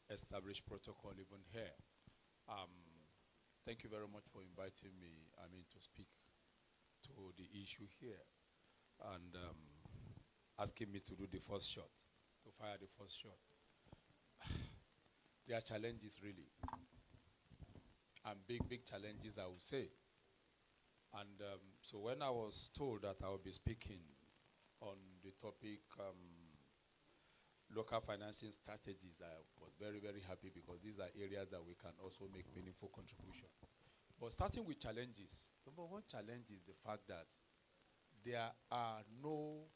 established protocol even here. Um, Thank you very much for inviting me, to speak to the issue here and asking me to do the first shot, to fire the first shot. There are challenges really, and big challenges, I would say. And so when I was told that I would be speaking on the topic local financing strategies, I was very happy because these are areas that we can also make meaningful contribution. But starting with challenges, number one challenge is the fact that there are no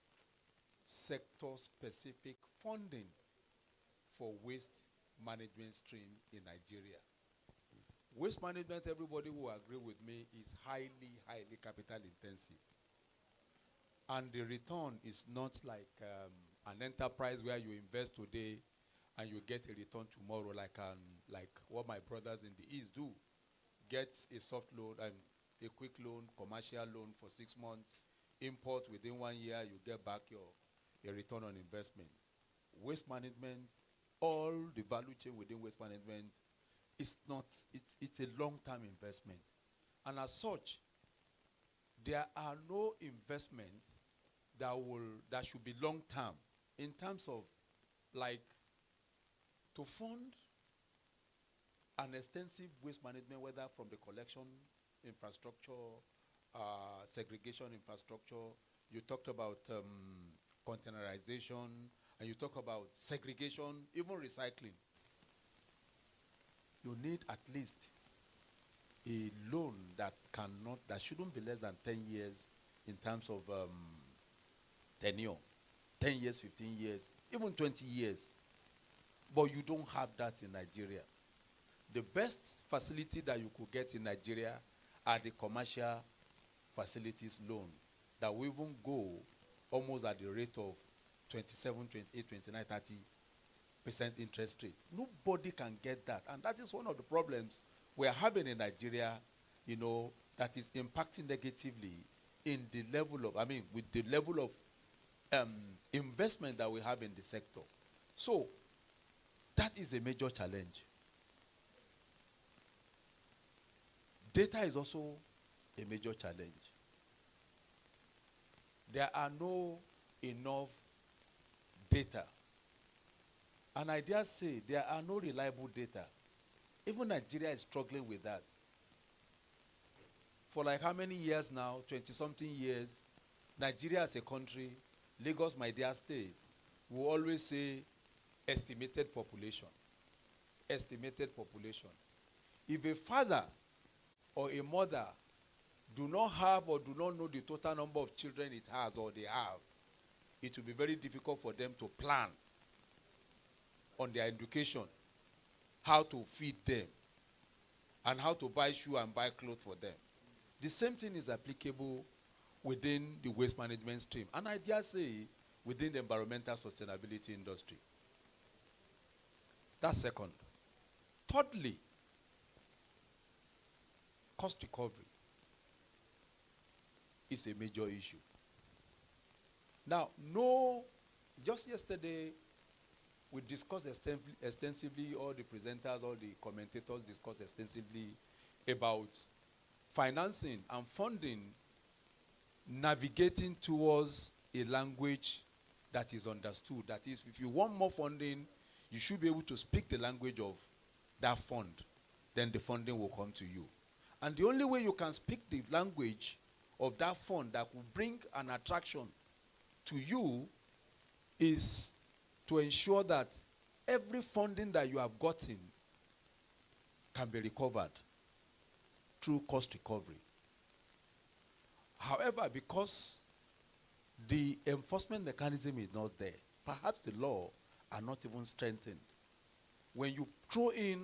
sector-specific funding for waste management stream in Nigeria. Waste management, everybody will agree with me, is highly capital intensive. And the return is not like an enterprise where you invest today and you get a return tomorrow, like what my brothers in the East do. Get a soft loan and a quick loan, commercial loan for 6 months, import within 1 year, you get back your return on investment. Waste management, all the value chain within waste management, it's a long-term investment. And as such, there are no investments that should be long-term in terms of like to fund an extensive waste management, whether from the collection infrastructure, segregation infrastructure. You talked about containerization, and you talk about segregation, even recycling. You need at least a loan that shouldn't be less than 10 years in terms of tenure. 10 years, 15 years, even 20 years. But you don't have that in Nigeria. The best facility that you could get in Nigeria are the commercial facilities loan that will even go almost at the rate of 27, 28, 29, 30% interest rate. Nobody can get that. And that is one of the problems we are having in Nigeria, that is impacting negatively in the level of, with the level of investment that we have in the sector. So, that is a major challenge. Data is also a major challenge. There are no enough data. And I dare say there are no reliable data. Even Nigeria is struggling with that. For like how many years now, 20-something years, Nigeria as a country, Lagos, my dear state, will always say estimated population. Estimated population. If a father or a mother do not have or do not know the total number of children it has or they have, it will be very difficult for them to plan on their education, how to feed them, and how to buy shoe and buy clothes for them. The same thing is applicable within the waste management stream, and I dare say within the environmental sustainability industry. That's second. Thirdly, cost recovery is a major issue. Now, just yesterday, we discussed extensively, all the presenters, all the commentators discussed extensively about financing and funding, navigating towards a language that is understood. That is, if you want more funding, you should be able to speak the language of that fund. Then the funding will come to you. And the only way you can speak the language of that fund that will bring an attraction to you is to ensure that every funding that you have gotten can be recovered through cost recovery. However, because the enforcement mechanism is not there, perhaps the law are not even strengthened. When you throw in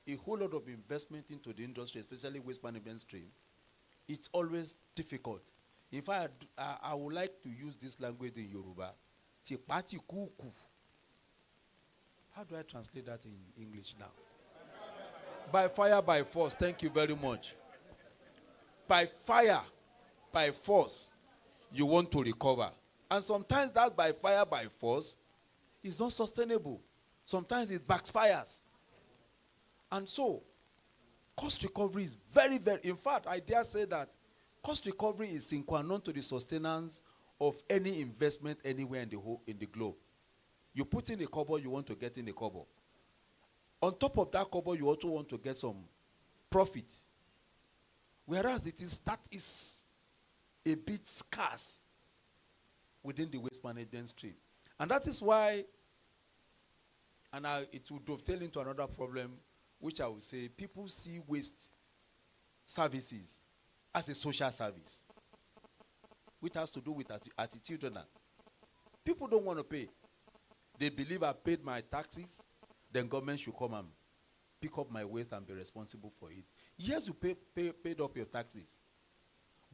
a whole lot of investment into the industry, especially waste management stream, it's always difficult. In fact, I would like to use this language in Yoruba. Tipati kuku. How do I translate that in English now? By fire, by force. Thank you very much. By fire, by force, you want to recover. And sometimes that by fire, by force is not sustainable. sometimes it backfires. And so, cost recovery is very, very, in fact, I dare say that cost recovery is sine qua non to the sustenance of any investment anywhere in the globe. You put in a kobo, you want to get in a kobo. On top of that kobo, you also want to get some profit. Whereas that is a bit scarce within the waste management stream. And that is why, and it will dovetail into another problem, which I would say people see waste services as a social service, which has to do with attitudinal. People don't want to pay. They believe I paid my taxes, then government should come and pick up my waste and be responsible for it. Yes, you paid up your taxes,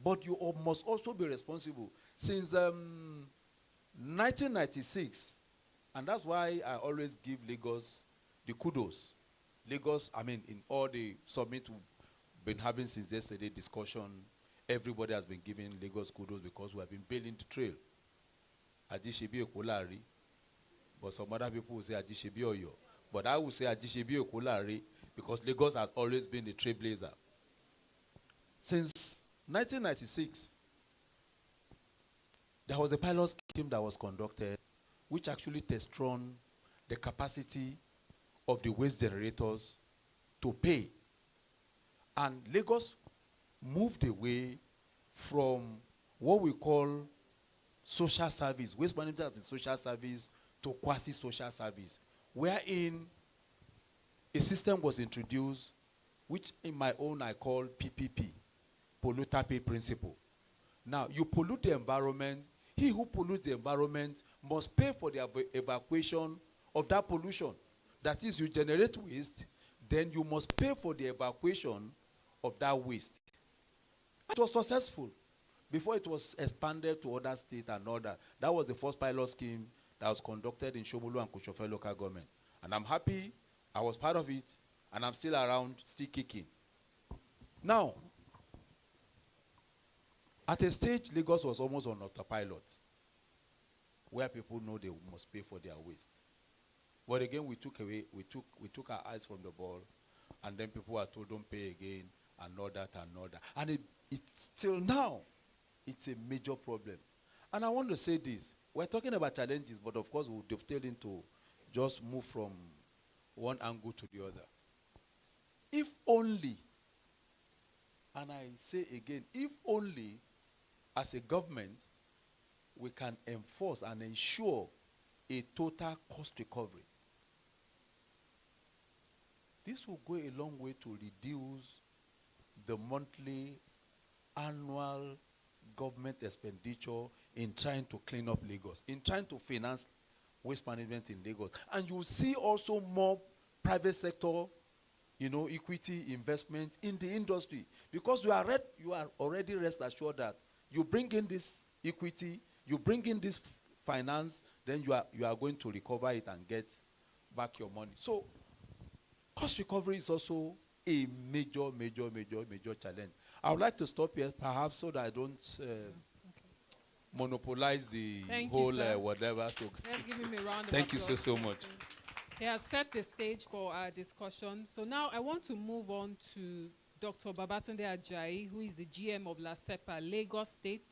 but you must also be responsible. Since 1996, and that's why I always give Lagos the kudos. Lagos, I mean, in all the summit we've been having since yesterday discussion, everybody has been giving Lagos kudos because we have been building the trail. Ajishebi Ekolari, but some other people will say Ajishebi Oyo. But I will say Ajishebi Ekolari because Lagos has always been the trailblazer. Since 1996, there was a pilot scheme that was conducted which actually test-run the capacity of the waste generators to pay. And Lagos moved away from what we call social service, waste management as a social service, to quasi-social service, wherein a system was introduced, which in my own I call PPP, polluter pay principle. Now, you pollute the environment, he who pollutes the environment must pay for the evacuation of that pollution. That is, you generate waste, then you must pay for the evacuation of that waste. It was successful before it was expanded to other states and all that. That was the first pilot scheme that was conducted in Shomolu and Kochofe local government. And I'm happy I was part of it, and I'm still around, still kicking. Now, at a stage, Lagos was almost on autopilot, where people know they must pay for their waste. But again, we took our eyes from the ball, and then people were told, don't pay again, and all that, and all that. And it's till now, it's a major problem. And I want to say this. We're talking about challenges, but of course, we'll dovetail into just move from one angle to the other. If only, and I say again, if only as a government, we can enforce and ensure a total cost recovery. This will go a long way to reduce the monthly, annual government expenditure in trying to clean up Lagos, in trying to finance waste management in Lagos. And you will see also more private sector, equity investment in the industry. Because you are already rest assured that you bring in this equity, you bring in this finance, then you are going to recover it and get back your money. So cost recovery is also a major challenge. I would like to stop here, perhaps, so that I don't monopolize the whole whatever. Let's give him a round of Thank you applause. so much. He has set the stage for our discussion. So now I want to move on to Dr. Babatunde Ajayi, who is the GM of LASEPA, Lagos State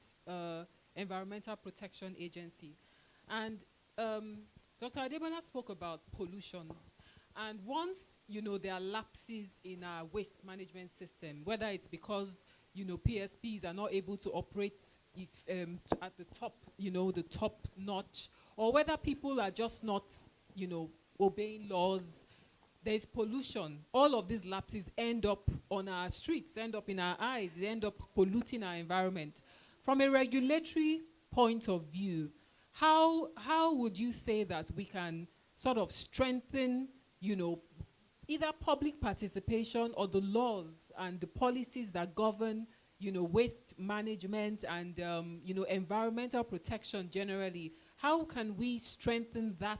Environmental Protection Agency. And Dr. Adebola spoke about pollution. And once, there are lapses in our waste management system, whether it's because, PSPs are not able to operate at the top, the top notch, or whether people are just not, obeying laws, there's pollution. All of these lapses end up on our streets, end up in our eyes, they end up polluting our environment. From a regulatory point of view, how would you say that we can sort of strengthen either public participation or the laws and the policies that govern, waste management and, environmental protection generally? How can we strengthen that,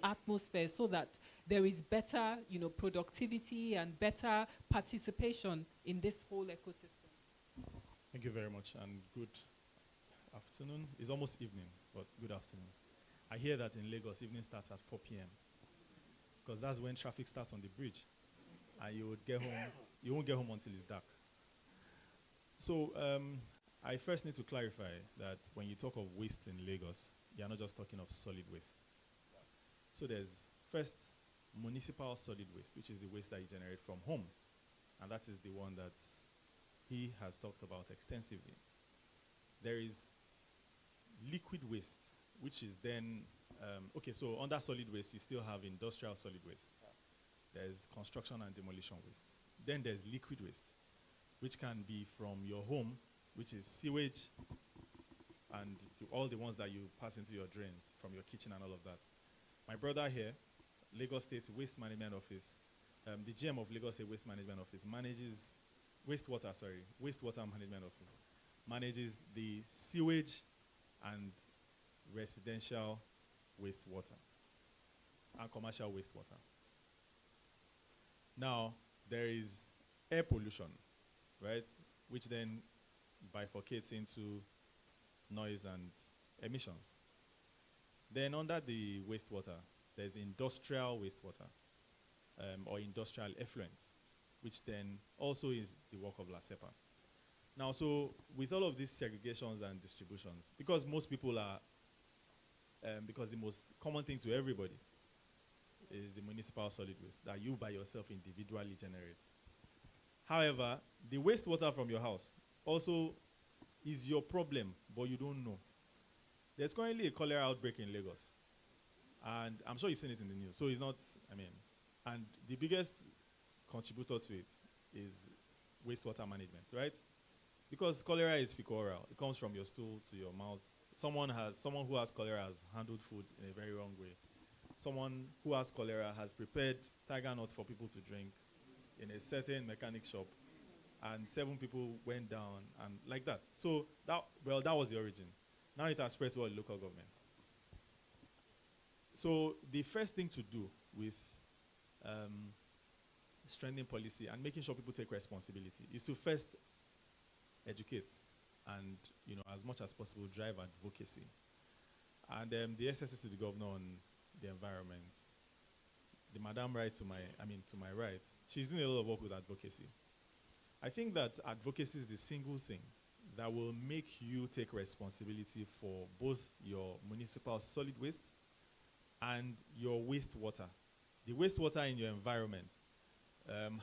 atmosphere so that there is better, productivity and better participation in this whole ecosystem? Thank you very much, and good afternoon. It's almost evening, but good afternoon. I hear that in Lagos, evening starts at 4 p.m. because that's when traffic starts on the bridge. And you would get home, you won't get home until it's dark. So I first need to clarify that when you talk of waste in Lagos, you're not just talking of solid waste. So there's first municipal solid waste, which is the waste that you generate from home. And that is the one that he has talked about extensively. There is liquid waste, which is then, okay, so under solid waste, you still have industrial solid waste. There's construction and demolition waste. Then there's liquid waste, which can be from your home, which is sewage, and all the ones that you pass into your drains from your kitchen and all of that. My brother here, Lagos State Waste Management Office, the GM of Lagos State Waste Management Office manages wastewater management office, manages the sewage and residential wastewater and commercial wastewater. Now, there is air pollution, right, which then bifurcates into noise and emissions. Then under the wastewater, there's industrial wastewater, or industrial effluent, which then also is the work of LASEPA. Now, so with all of these segregations and distributions, because most people are, because the most common thing to everybody is the municipal solid waste that you by yourself individually generate. However, the wastewater from your house also is your problem, but you don't know. There's currently a cholera outbreak in Lagos, and I'm sure you've seen it in the news. So it's not, and the biggest contributor to it is wastewater management, right? Because cholera is fecal-oral. It comes from your stool to your mouth. Someone who has cholera has handled food in a very wrong way. Someone who has cholera has prepared tiger nuts for people to drink in a certain mechanic shop, and 7 people went down, and like that. So that was the origin. Now it has spread to all the local government. So the first thing to do with strengthening policy and making sure people take responsibility is to first educate and, as much as possible, drive advocacy. And the SSS to the governor on the environment, the madam right to my right, she's doing a lot of work with advocacy. I think that advocacy is the single thing that will make you take responsibility for both your municipal solid waste and your wastewater. The wastewater in your environment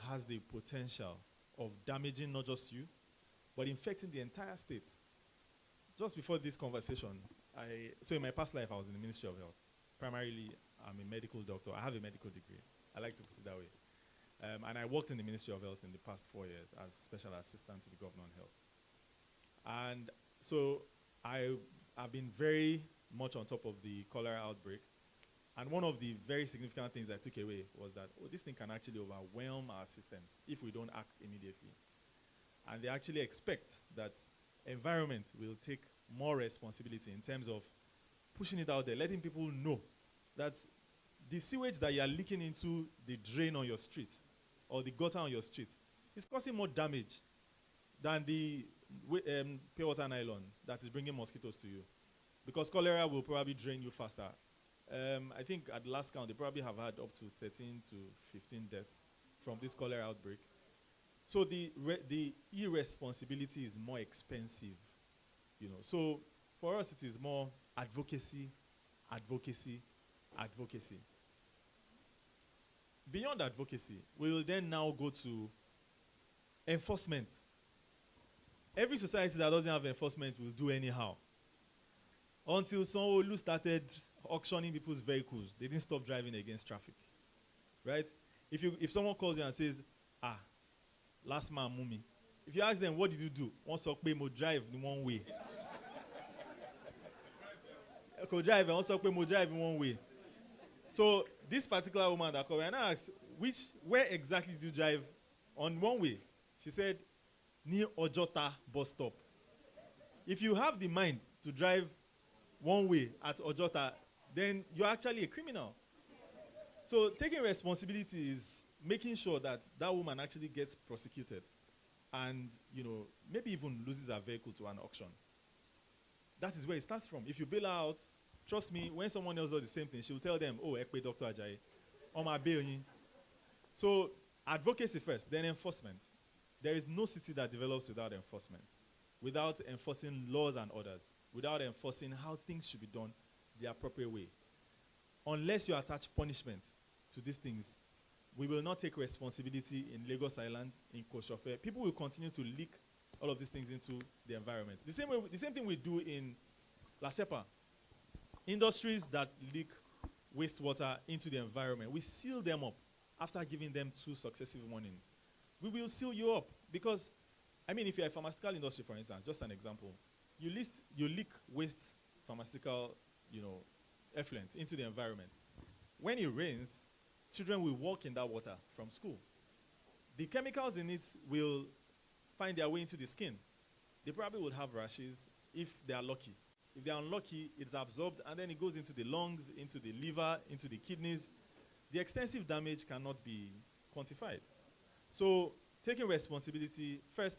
has the potential of damaging not just you, but infecting the entire state. Just before this conversation, so in my past life, I was in the Ministry of Health. Primarily, I'm a medical doctor. I have a medical degree. I like to put it that way. And I worked in the Ministry of Health in the past 4 years as special assistant to the governor on health. And so I've been very much on top of the cholera outbreak. And one of the very significant things I took away was that, this thing can actually overwhelm our systems if we don't act immediately. And they actually expect that environment will take more responsibility in terms of pushing it out there, letting people know that the sewage that you are leaking into the drain on your street or the gutter on your street is causing more damage than the pure water nylon that is bringing mosquitoes to you. Because cholera will probably drain you faster. I think at the last count, they probably have had up to 13 to 15 deaths from this cholera outbreak. So the irresponsibility is more expensive, So for us, it is more advocacy, advocacy, advocacy. Beyond advocacy, we will then now go to enforcement. Every society that doesn't have enforcement will do anyhow. Until Sanwo-Olu started auctioning people's vehicles, they didn't stop driving against traffic, right? If someone calls you and says, last man mummy, if you ask them, what did you do? One sock pay mo drive in one way. Go drive and one sock pay mo drive in one way. So this particular woman that called me and I asked, where exactly did you drive on one way? She said, near Ojota bus stop. If you have the mind to drive one way at Ojota, then you're actually a criminal. So taking responsibility is making sure that that woman actually gets prosecuted and, maybe even loses her vehicle to an auction. That is where it starts from. If you bail her out, trust me, when someone else does the same thing, she'll tell them, Ekpe Dr. Ajayi. on my bill. So advocacy first, then enforcement. There is no city that develops without enforcement, without enforcing laws and orders, without enforcing how things should be done the appropriate way. Unless you attach punishment to these things, we will not take responsibility in Lagos Island, in Koshofe. People will continue to leak all of these things into the environment. The same thing we do in La Sepa. Industries that leak wastewater into the environment, we seal them up after giving them 2 successive warnings. We will seal you up because, I mean, if you're a pharmaceutical industry, for instance, just an example, you leak waste pharmaceutical, effluents into the environment. When it rains, children will walk in that water from school. The chemicals in it will find their way into the skin. They probably will have rashes if they are lucky. If they are unlucky, it's absorbed and then it goes into the lungs, into the liver, into the kidneys. The extensive damage cannot be quantified. So taking responsibility, first,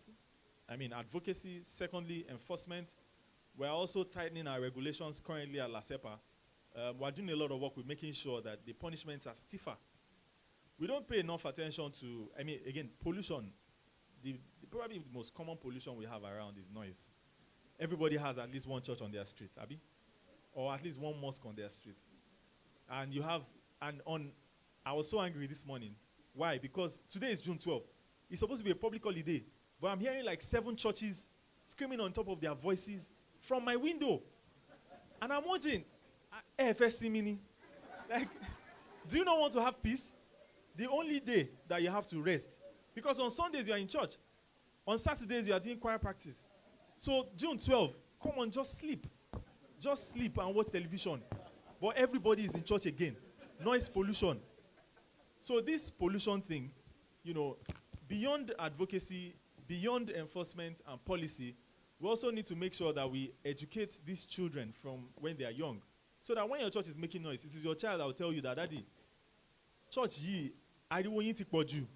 advocacy. Secondly, enforcement. We're also tightening our regulations currently at La Sepa. We're doing a lot of work with making sure that the punishments are stiffer. We don't pay enough attention to, again, pollution. Probably the most common pollution we have around is noise. Everybody has at least one church on their street, Abi? Or at least one mosque on their street. And I was so angry this morning. Why? Because today is June 12th. It's supposed to be a public holiday. But I'm hearing like 7 churches screaming on top of their voices from my window. And I'm wondering, FSC mini. Like, do you not want to have peace? The only day that you have to rest. Because on Sundays you are in church. On Saturdays you are doing choir practice. So June 12th, come on, just sleep. Just sleep and watch television. But everybody is in church again. Noise pollution. So this pollution thing, beyond advocacy, beyond enforcement and policy, we also need to make sure that we educate these children from when they are young. So that when your church is making noise, it is your child that will tell you that, Daddy, church I don't want you to put you.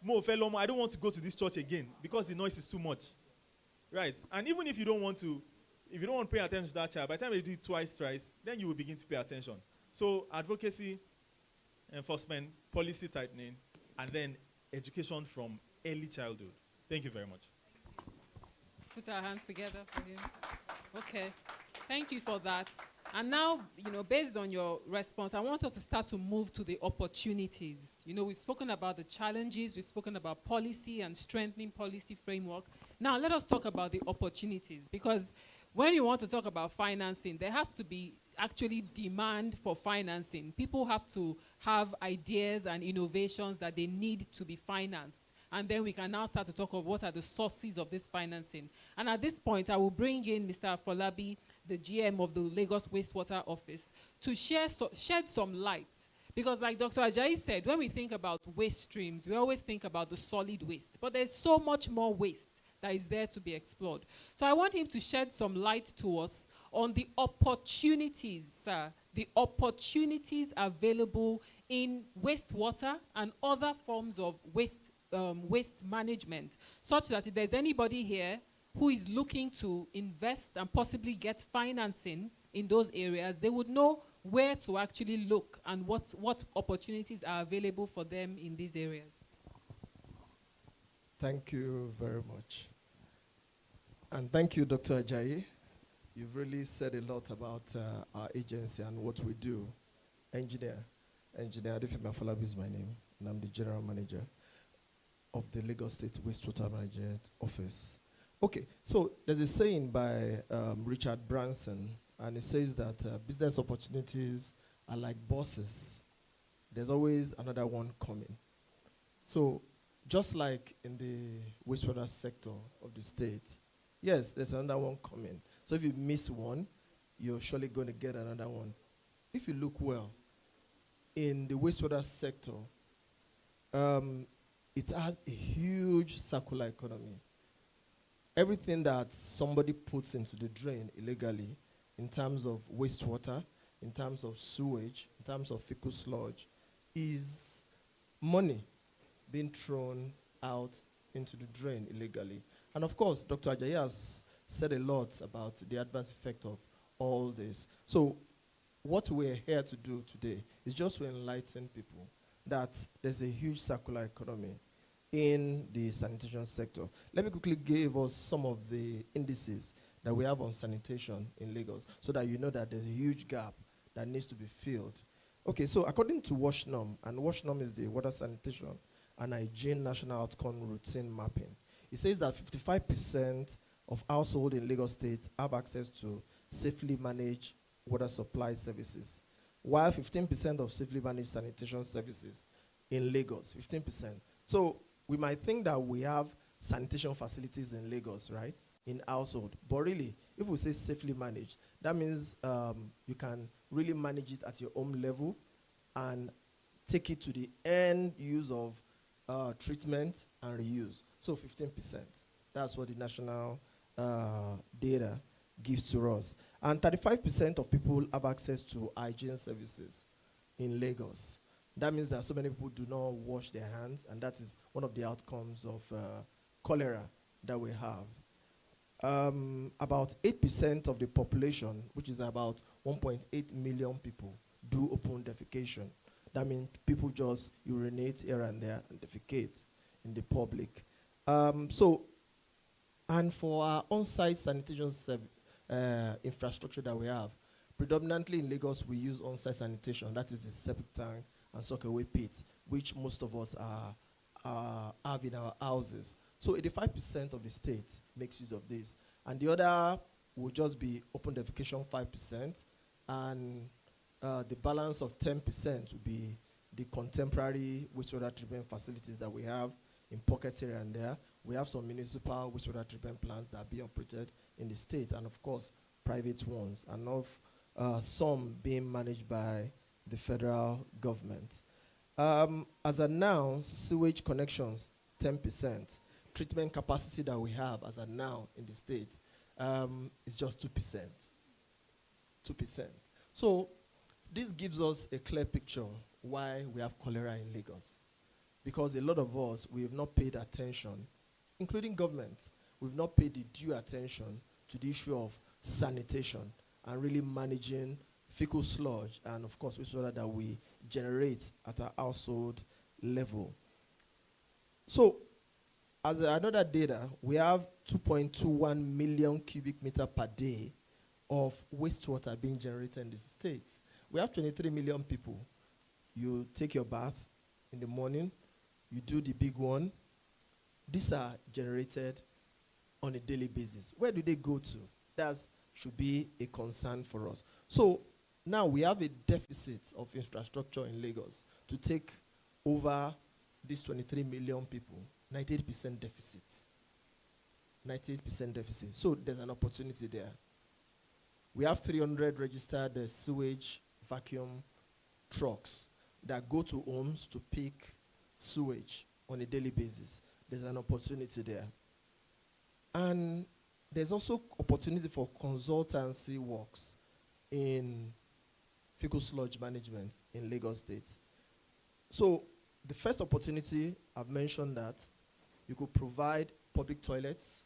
I don't want to go to this church again because the noise is too much. Right? And even if you don't want to pay attention to that child, by the time you do it twice, thrice, then you will begin to pay attention. So advocacy, enforcement, policy tightening, and then education from early childhood. Thank you very much. Let's put our hands together for him. Okay. Thank you for that. And now, based on your response, I want us to start to move to the opportunities. We've spoken about the challenges, we've spoken about policy and strengthening policy framework. Now, let us talk about the opportunities, because when you want to talk about financing, there has to be actually demand for financing. People have to have ideas and innovations that they need to be financed. And then we can now start to talk of what are the sources of this financing. And at this point, I will bring in Mr. Afolabi, the GM of the Lagos Wastewater Office, to shed some light. Because like Dr. Ajayi said, when we think about waste streams, we always think about the solid waste. But there's so much more waste that is there to be explored. So I want him to shed some light to us on the opportunities, the opportunities available in wastewater and other forms of waste management, such that if there's anybody here who is looking to invest and possibly get financing in those areas, they would know where to actually look and what opportunities are available for them in these areas. Thank you very much. And thank you, Dr. Ajayi. You've really said a lot about our agency and what we do. Engineer Adefemi Afolabi is my name, and I'm the General Manager of the Lagos State Wastewater Management Office. Okay, so there's a saying by Richard Branson, and it says that business opportunities are like buses. There's always another one coming. So just like in the wastewater sector of the state, yes, there's another one coming. So if you miss one, you're surely going to get another one. If you look well, in the wastewater sector, it has a huge circular economy. Everything that somebody puts into the drain illegally, in terms of wastewater, in terms of sewage, in terms of fecal sludge, is money being thrown out into the drain illegally. And of course, Dr. Ajayi has said a lot about the adverse effect of all this. So what we're here to do today is just to enlighten people that there's a huge circular economy in the sanitation sector. Let me quickly give us some of the indices that we have on sanitation in Lagos so that you know that there's a huge gap that needs to be filled. Okay, so according to WashNum, and WashNum is the Water Sanitation and Hygiene National Outcome Routine Mapping, it says that 55% of households in Lagos State have access to safely managed water supply services, while 15% of safely managed sanitation services in Lagos, 15%. So we might think that we have sanitation facilities in Lagos, right, in household. But really, if we say safely managed, that means you can really manage it at your own level and take it to the end use of treatment and reuse. So 15%. That's what the national data gives to us. And 35% of people have access to hygiene services in Lagos. That means that so many people do not wash their hands, and that is one of the outcomes of cholera that we have. About 8% of the population, which is about 1.8 million people, do open defecation. That means people just urinate here and there and defecate in the public. And for our on-site sanitation infrastructure that we have, predominantly in Lagos, we use on-site sanitation. That is the septic tank and sockaway pit, which most of us have in our houses. So 85% of the state makes use of this. And the other will just be open defecation 5%, and the balance of 10% will be the contemporary wastewater treatment facilities that we have in pockets here and there. We have some municipal wastewater treatment plants that are being operated in the state, and of course, private ones, and of some being managed by the federal government. As of now, sewage connections, 10%. Treatment capacity that we have as of now in the state is just 2%. 2%. So this gives us a clear picture why we have cholera in Lagos. Because a lot of us, we have not paid attention, including government, we've not paid the due attention to the issue of sanitation and really managing fecal sludge and, of course, wastewater that we generate at our household level. So, as another data, we have 2.21 million cubic meter per day of wastewater being generated in the state. We have 23 million people. You take your bath in the morning, you do the big one. These are generated on a daily basis. Where do they go to? That should be a concern for us. So now we have a deficit of infrastructure in Lagos to take over these 23 million people. 98% deficit. 98% deficit. So there's an opportunity there. We have 300 registered sewage vacuum trucks that go to homes to pick sewage on a daily basis. There's an opportunity there. And there's also opportunity for consultancy works in fecal sludge management in Lagos State. So the first opportunity, I've mentioned that you could provide public toilets,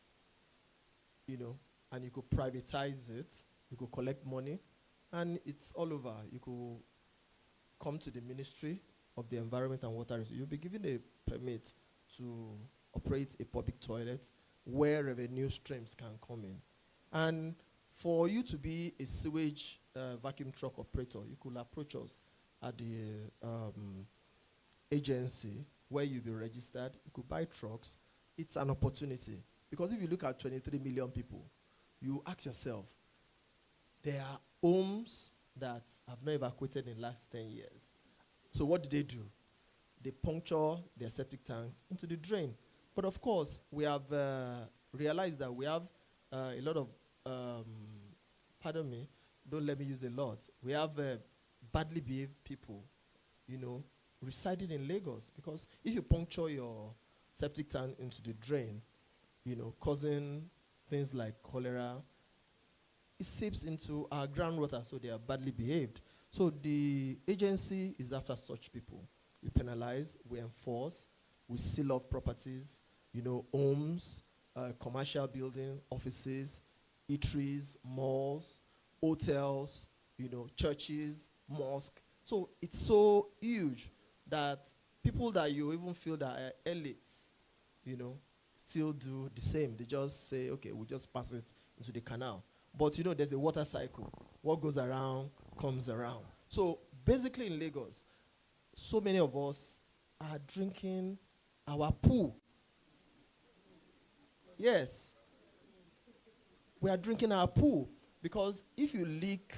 and you could privatize it. You could collect money, and it's all over. You could come to the Ministry of the Environment and Water Resources. You'll be given a permit to operate a public toilet where revenue streams can come in. And for you to be a sewage vacuum truck operator, you could approach us at the agency where you'll be registered. You could buy trucks. It's an opportunity. Because if you look at 23 million people, you ask yourself, there are homes that have not evacuated in the last 10 years. So what do? They puncture their septic tanks into the drain. But of course, we have realized that we have a lot of, pardon me, don't let me use a lot. We have badly behaved people, residing in Lagos. Because if you puncture your septic tank into the drain, causing things like cholera, it seeps into our groundwater, so they are badly behaved. So the agency is after such people. We penalize, we enforce, we seal off properties, homes, commercial buildings, offices, eateries, malls, hotels, churches, mosque. So it's so huge that people that you even feel that are elite, still do the same. They just say, okay, we'll just pass it into the canal. But there's a water cycle. What goes around comes around. So basically in Lagos, so many of us are drinking our pool. Yes. We are drinking our pool because if you leak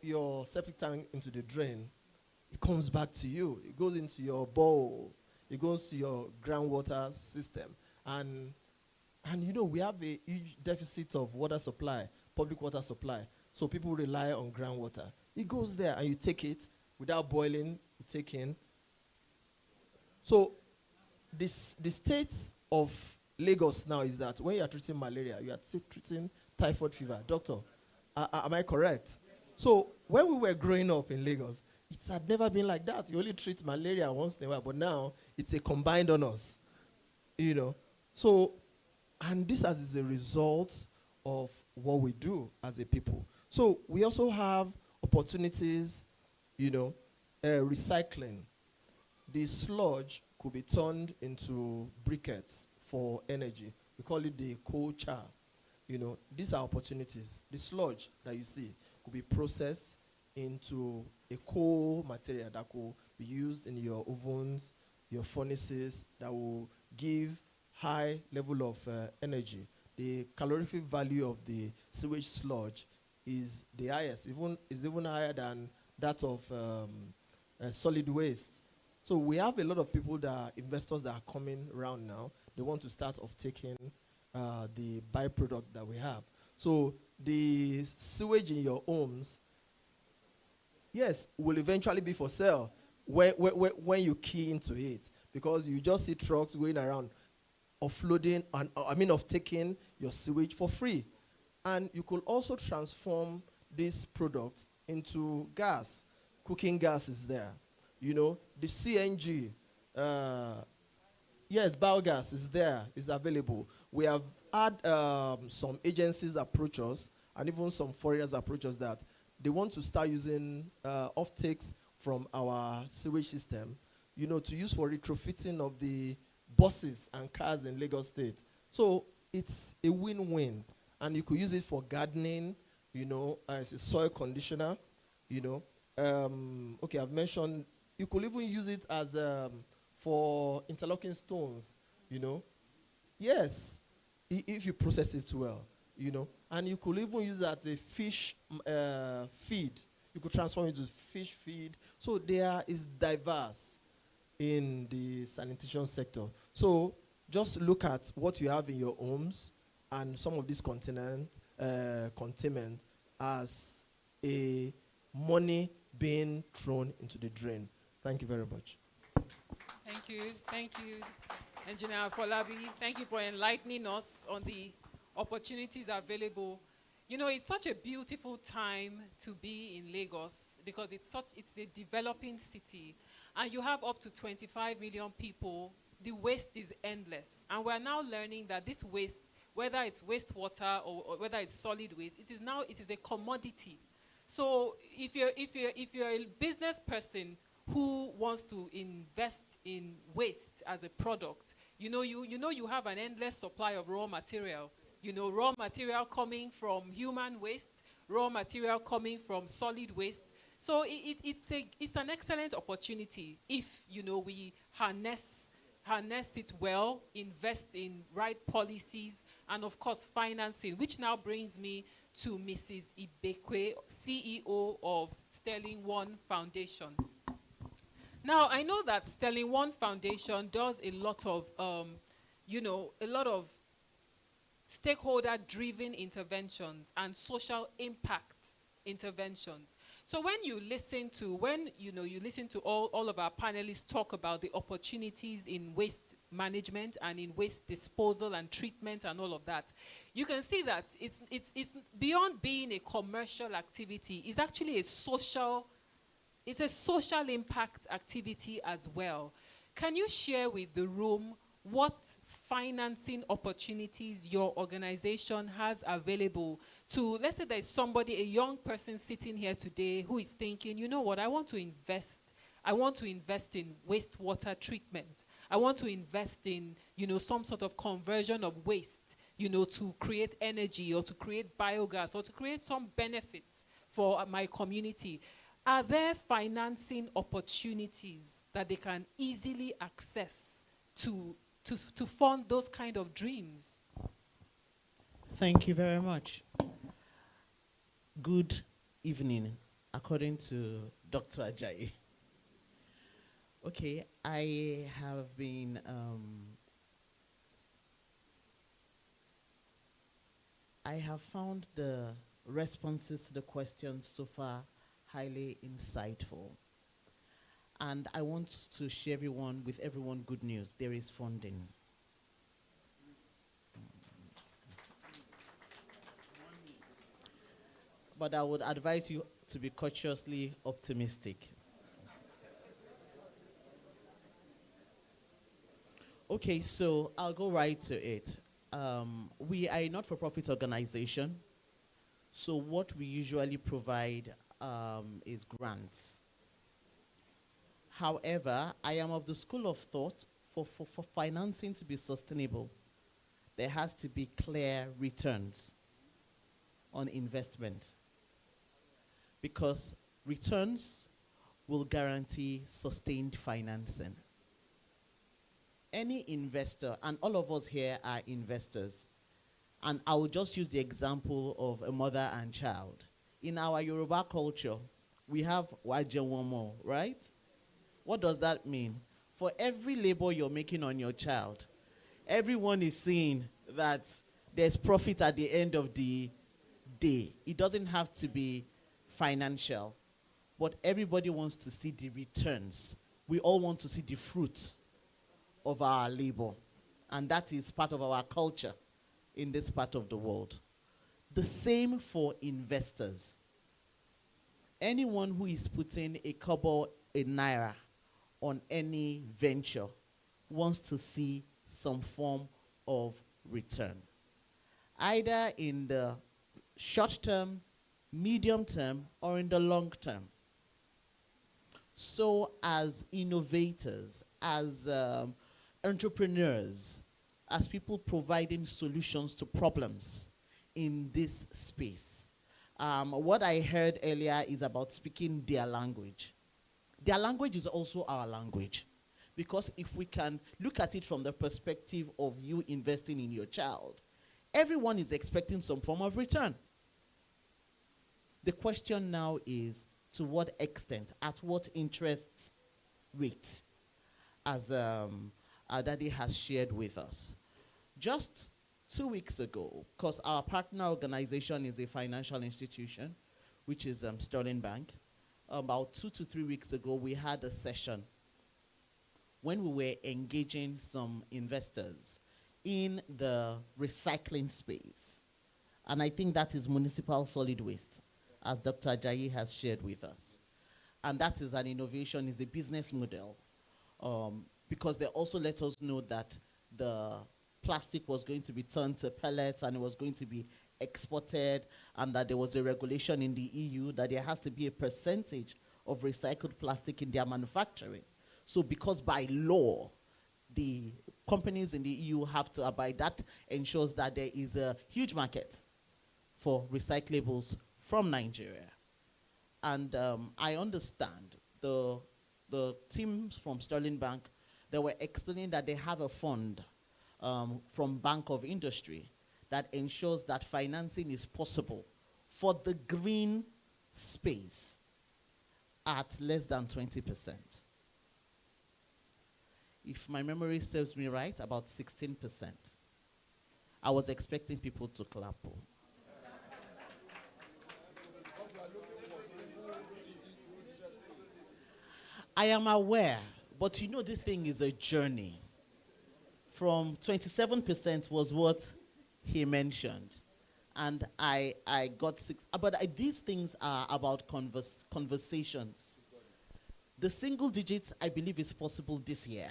your septic tank into the drain, it comes back to you. It goes into your bowl. It goes to your groundwater system. And we have a huge deficit of water supply, public water supply. So people rely on groundwater. It goes there and you take it without boiling, you take in. So the state of Lagos now is that when you are treating malaria, you are treating typhoid fever. Doctor, am I correct? So when we were growing up in Lagos, it had never been like that. You only treat malaria once in a while, but now it's a combined on us. So, and this is a result of what we do as a people. So we also have opportunities, recycling. The sludge could be turned into briquettes for energy. We call it the coal char. These are opportunities. The sludge that you see could be processed into a coal material that could be used in your ovens, your furnaces, that will give high level of energy. The calorific value of the sewage sludge is the highest, is even higher than that of solid waste. So we have a lot of people investors that are coming around now. They want to start off taking the byproduct that we have. So the sewage in your homes, yes, will eventually be for sale when you key into it, because you just see trucks going around offloading of taking your sewage for free. And you could also transform this product into gas. Cooking gas is there. The CNG, yes, biogas is there, is available. We have had some agencies approach us, and even some foreigners approach us that they want to start using offtakes from our sewage system, to use for retrofitting of the buses and cars in Lagos State. So it's a win-win, and you could use it for gardening, as a soil conditioner, okay, I've mentioned, you could even use it as for interlocking stones, Yes, if you process it well, And you could even use it as a fish feed. You could transform it to fish feed. So there is diverse in the sanitation sector. So just look at what you have in your homes and some of these containment as a money being thrown into the drain. Thank you very much. Thank you, Engineer Folabi. Thank you for enlightening us on the opportunities available. It's such a beautiful time to be in Lagos because it's a developing city, and you have up to 25 million people. The waste is endless, and we're now learning that this waste, whether it's wastewater or whether it's solid waste, it is a commodity. So if you're a business person who wants to invest in waste as a product, you have an endless supply of raw material. Raw material coming from human waste, raw material coming from solid waste. So it's an excellent opportunity if we harness it well, invest in right policies, and of course financing, which now brings me to Mrs. Ibekwe, CEO of Sterling One Foundation. Now, I know that Sterling One Foundation does a lot of stakeholder-driven interventions and social impact interventions. So when you listen to all of our panelists talk about the opportunities in waste management and in waste disposal and treatment and all of that, you can see that it's beyond being a commercial activity. It's actually a social impact activity as well. Can you share with the room what financing opportunities your organization has available to, let's say there's somebody, a young person sitting here today who is thinking, you know what, I want to invest. I want to invest in wastewater treatment. I want to invest in, some sort of conversion of waste, to create energy or to create biogas or to create some benefits for my community. Are there financing opportunities that they can easily access to fund those kind of dreams? Thank you very much. Good evening, according to Dr. Ajayi. Okay, I have been I have found the responses to the questions so far highly insightful. And I want to share with everyone good news. There is funding. But I would advise you to be cautiously optimistic. Okay, so I'll go right to it. We are a not-for-profit organization, so what we usually provide is grants. However, I am of the school of thought for financing to be sustainable, there has to be clear returns on investment, because returns will guarantee sustained financing. Any investor, and all of us here are investors, and I will just use the example of a mother and child. In our Yoruba culture, we have wajewomo, right? What does that mean? For every labor you're making on your child, everyone is seeing that there's profit at the end of the day. It doesn't have to be financial, but everybody wants to see the returns. We all want to see the fruits of our labor, and that is part of our culture in this part of the world. The same for investors. Anyone who is putting a kobo, a naira on any venture wants to see some form of return, either in the short term, medium term, or in the long term. So as innovators, as entrepreneurs, as people providing solutions to problems in this space, what I heard earlier is about speaking their language. Their language is also our language, because if we can look at it from the perspective of you investing in your child, everyone is expecting some form of return. The question now is, to what extent, at what interest rate, as our daddy has shared with us. Just 2 weeks ago, because our partner organization is a financial institution, which is Sterling Bank, about 2 to 3 weeks ago, we had a session when we were engaging some investors in the recycling space. And I think that is municipal solid waste, as Dr. Ajayi has shared with us. And that is an innovation, is a business model, because they also let us know that the plastic was going to be turned to pellets and it was going to be exported, and that there was a regulation in the EU that there has to be a percentage of recycled plastic in their manufacturing. So because by law, the companies in the EU have to abide, that ensures that there is a huge market for recyclables from Nigeria. And I understand the teams from Sterling Bank, they were explaining that they have a fund from Bank of Industry that ensures that financing is possible for the green space at less than 20%. If my memory serves me right, about 16%. I was expecting people to clap. I am aware, but you know this thing is a journey. From 27% was what he mentioned. And I got 6, but these things are about conversations. The single digits, I believe, is possible this year.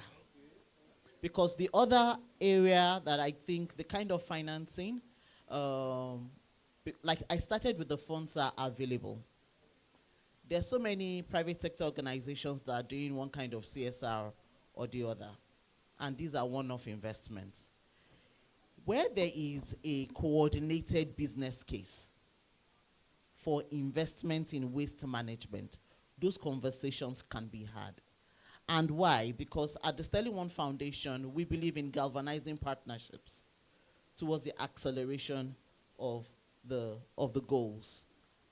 Because the other area that I think the kind of financing, like I started with the funds that are available. There's so many private sector organizations that are doing one kind of CSR or the other, and these are one-off investments. Where there is a coordinated business case for investment in waste management, those conversations can be had. And why? Because at the Sterling One Foundation, we believe in galvanizing partnerships towards the acceleration of the goals.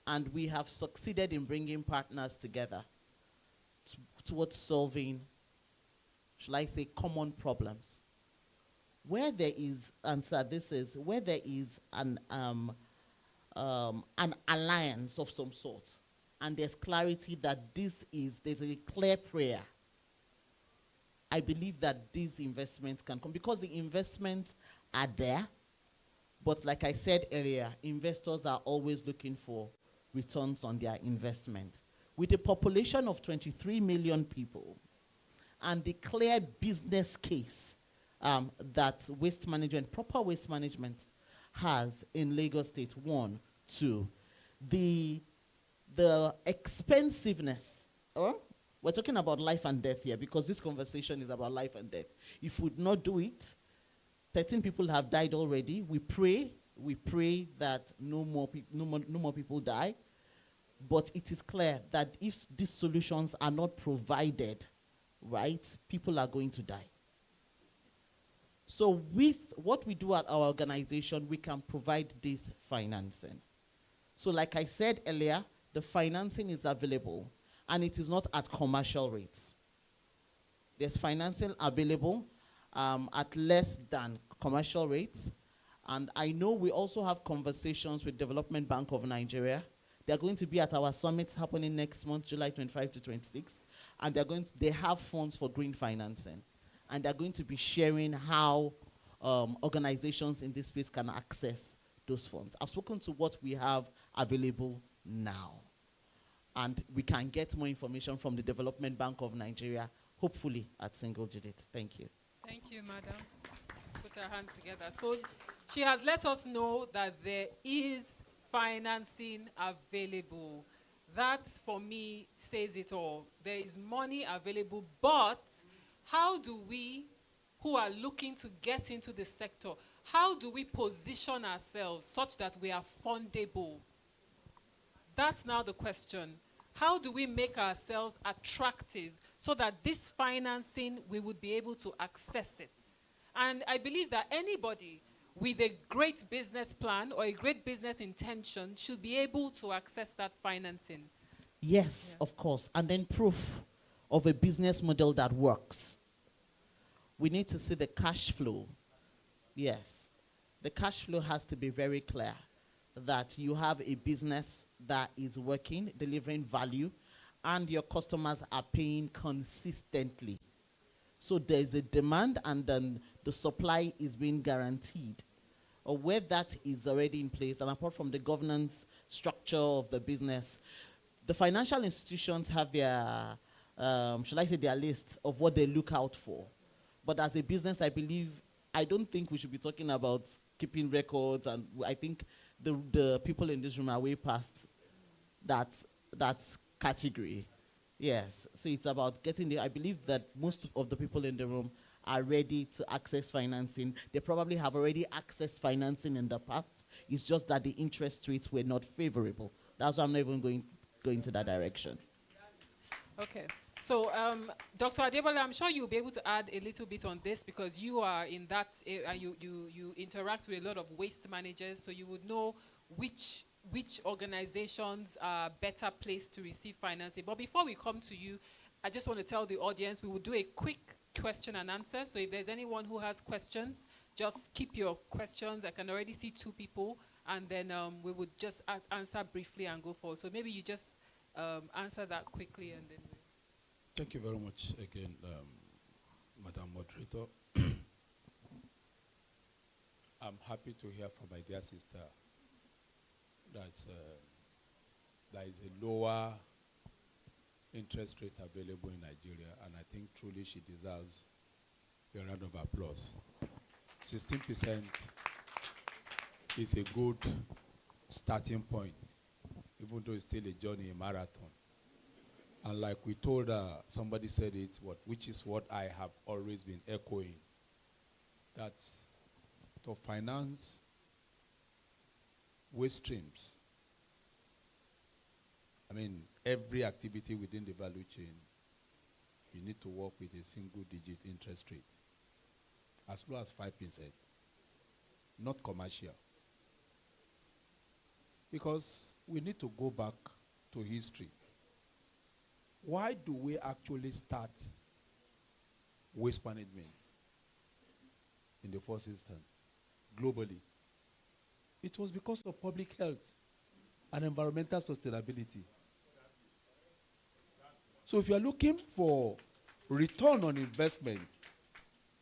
And we have succeeded in bringing partners together towards solving, shall I say, common problems. Where there is, where there is an alliance of some sort, and there's clarity that there's a clear prayer, I believe that these investments can come, because the investments are there, but like I said earlier, investors are always looking for returns on their investment. With a population of 23 million people and the clear business case that waste management, proper waste management has in Lagos State, one, two, the expensiveness, we're talking about life and death here because this conversation is about life and death. If we would not do it, 13 people have died already. We pray that no more people die. But it is clear that if these solutions are not provided, right, people are going to die. So with what we do at our organization, we can provide this financing. So like I said earlier, the financing is available, and it is not at commercial rates. There's financing available at less than commercial rates. And I know we also have conversations with Development Bank of Nigeria. They're going to be at our summit happening next month, July 25 to 26. And they have funds for green financing. And they're going to be sharing how organizations in this space can access those funds. I've spoken to what we have available now. And we can get more information from the Development Bank of Nigeria, hopefully at single digit. Thank you. Thank you, madam. Let's put our hands together. So she has let us know that there is financing available. That, for me, says it all. There is money available, but how do we, who are looking to get into the sector, how do we position ourselves such that we are fundable? That's now the question. How do we make ourselves attractive so that this financing, we would be able to access it? And I believe that anybody with a great business plan or a great business intention should be able to access that financing. Yes, of course. And then proof of a business model that works. We need to see the cash flow. Yes. The cash flow has to be very clear, that you have a business that is working, delivering value, and your customers are paying consistently. So there's a demand, and then the supply is being guaranteed. Or where that is already in place, and apart from the governance structure of the business, the financial institutions have their, shall I say, their list of what they look out for. But as a business, I don't think we should be talking about keeping records, and I think the people in this room are way past that category. Yes, so it's about getting there. I believe that most of the people in the room are ready to access financing. They probably have already accessed financing in the past. It's just that the interest rates were not favorable. That's why I'm not even going to that direction. Okay. So, Dr. Adebola, I'm sure you'll be able to add a little bit on this because you are in that area, you interact with a lot of waste managers, so you would know which organizations are better placed to receive financing. But before we come to you, I just want to tell the audience we will do a quick question and answer. So if there's anyone who has questions, just keep your questions. I can already see 2 people, and then we would just answer briefly and go forward. So maybe you just answer that quickly, and then Thank you very much again, Madam Moderator. I'm happy to hear from my dear sister that there is a lower interest rate available in Nigeria, and I think truly she deserves A round of applause. 16% is a good starting point, even though it's still a journey, a marathon. And like we told somebody said it, which is what I have always been echoing, that to finance waste streams, I mean, every activity within the value chain, you need to work with a single-digit interest rate, as low as 5%, not commercial. Because we need to go back to history. Why do we actually start waste management in the first instance, globally? It was because of public health and environmental sustainability. So if you are looking for return on investment,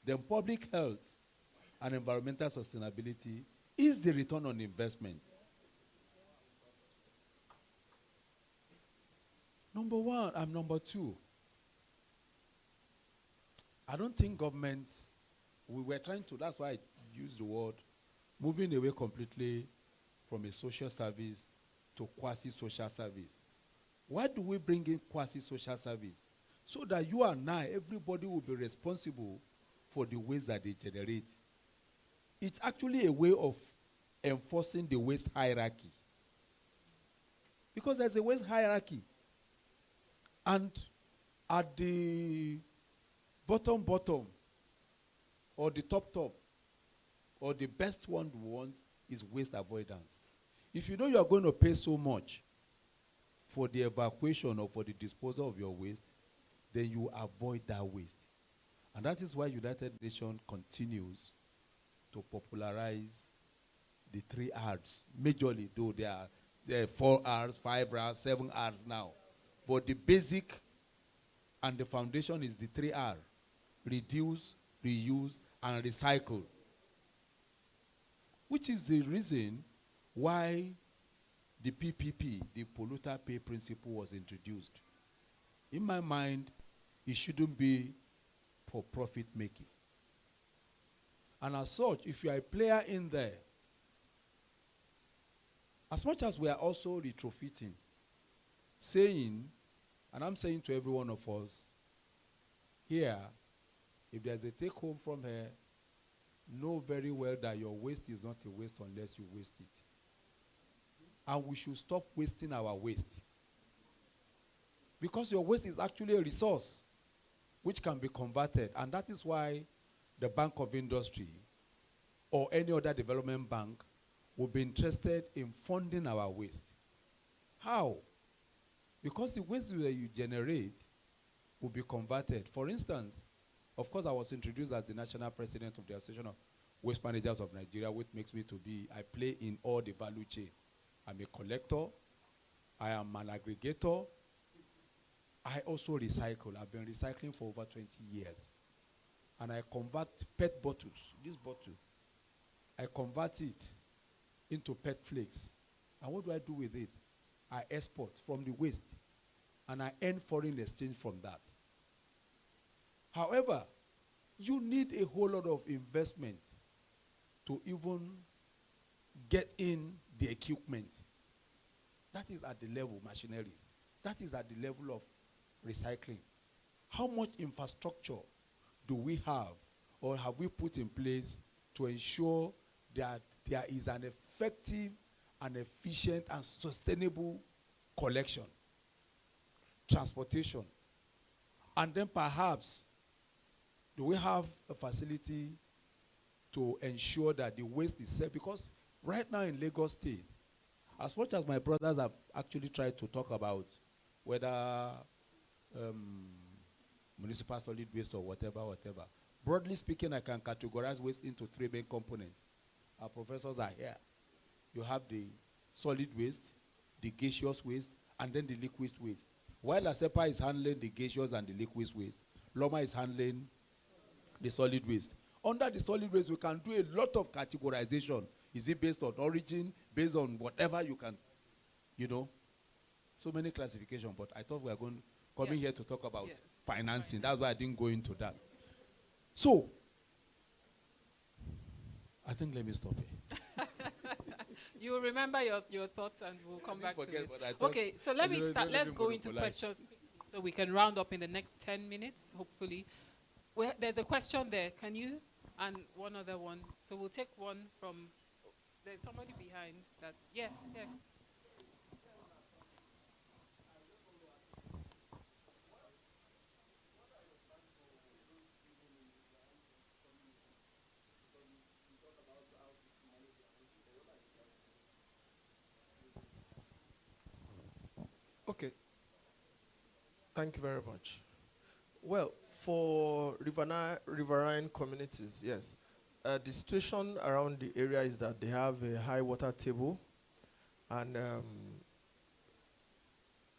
then public health and environmental sustainability is the return on investment. Number one and number two, I don't think governments, we were trying to, that's why I used the word, moving away completely from a social service to quasi-social service. Why do we bring in quasi-social service? So that you and I, everybody will be responsible for the waste that they generate. It's actually a way of enforcing the waste hierarchy. Because there's a waste hierarchy. And at the bottom, or the top, or the best one we want is waste avoidance. If you know you are going to pay so much for the evacuation or for the disposal of your waste, then you avoid that waste. And that is why United Nations continues to popularize the 3 R's. Majorly, though there are 4 R's, 5 R's, 7 R's now. But the basic and the foundation is the 3 R. Reduce, reuse, and recycle. Which is the reason why the PPP, the polluter pay principle, was introduced. In my mind, it shouldn't be for profit making. And as such, if you are a player in there, as much as we are also retrofitting, saying, and I'm saying to every one of us, here, if there's a take home from here, know very well that your waste is not a waste unless you waste it. And we should stop wasting our waste. Because your waste is actually a resource which can be converted. And that is why the Bank of Industry or any other development bank will be interested in funding our waste. How? Because the waste that you generate will be converted. For instance, of course, I was introduced as the national president of the Association of Waste Managers of Nigeria, which makes me to be, I play in all the value chain. I'm a collector. I am an aggregator. I also recycle. I've been recycling for over 20 years. And I convert PET bottles, this bottle, I convert it into PET flakes. And what do I do with it? I export from the waste. And I earn foreign exchange from that. However, you need a whole lot of investment to even get in the equipment. That is at the level, machineries. That is at the level of recycling. How much infrastructure do we have or have we put in place to ensure that there is an effective and efficient and sustainable collection, transportation, and then perhaps do we have a facility to ensure that the waste is safe? Because right now in Lagos State, as much as my brothers have actually tried to talk about whether municipal solid waste or whatever, broadly speaking, I can categorize waste into 3 main components. Our professors are here. You have the solid waste, the gaseous waste, and then the liquid waste. While ASEPA is handling the gaseous and the liquid waste, Loma is handling the solid waste. Under the solid waste, we can do a lot of categorization. Is it based on origin, based on whatever you can, so many classifications, but I thought we were coming here to talk about financing. That's why I didn't go into that. So, I think let me stop here. You will remember your thoughts and we'll come back to forget, it. but I thought- Okay, so let me don't- start. don't Let's even go go to into polite. questions so we can round up in the next 10 minutes, hopefully. There's a question there. Can you? And one other one. So we'll take one from, there's somebody behind that's, yeah. Okay. Thank you very much. Well, for riverine communities, yes. The situation around the area is that they have a high water table, and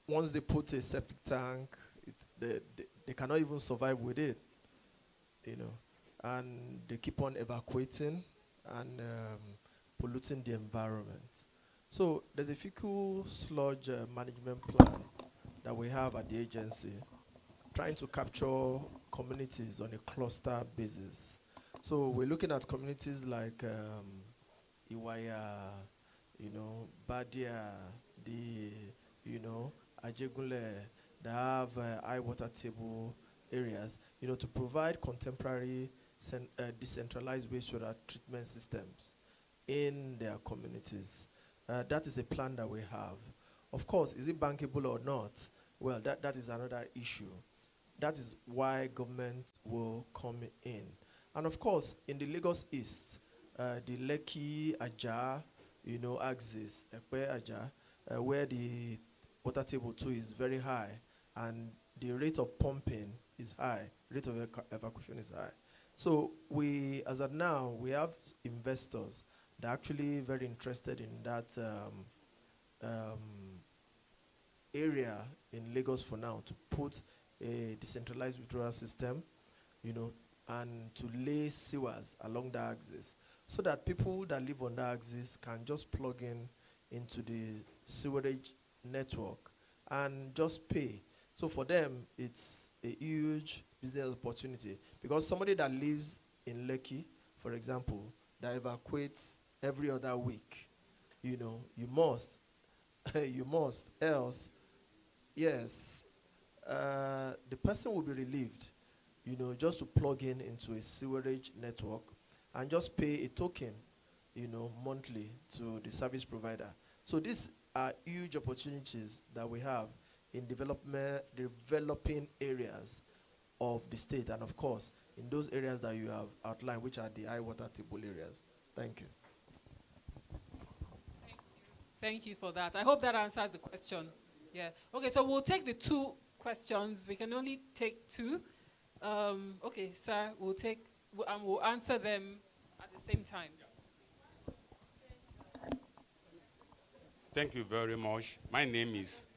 once they put a septic tank, they cannot even survive with it, you know, and they keep on evacuating and polluting the environment. So there's a fecal sludge management plan that we have at the agency, trying to capture communities on a cluster basis. So we're looking at communities like Iwaya, Badia, Ajegunle, that have high water table areas, to provide contemporary decentralized wastewater treatment systems in their communities. That is a plan that we have. Of course, is it bankable or not? Well, that is another issue. That is why government will come in. And of course, in the Lagos East, the Lekki, Aja, axis, Ekpe, Aja, where the water table too is very high, and the rate of pumping is high, rate of evacuation is high. So we, as of now, we have investors that are actually very interested in that area in Lagos for now, to put a decentralized withdrawal system, and to lay sewers along the axis, so that people that live on the axis can just plug in into the sewerage network and just pay. So for them, it's a huge business opportunity, because somebody that lives in Lekki, for example, that evacuates every other week, you must, you must, else, yes, the person will be relieved, just to plug in into a sewerage network and just pay a token, monthly to the service provider. So these are huge opportunities that we have in developing areas of the state, and of course, in those areas that you have outlined, which are the high water table areas. Thank you. Thank you for that. I hope that answers the question. Yeah. Okay, so we'll take the two questions. We can only take two. Okay, sir, we'll answer them at the same time. Thank you very much. My name is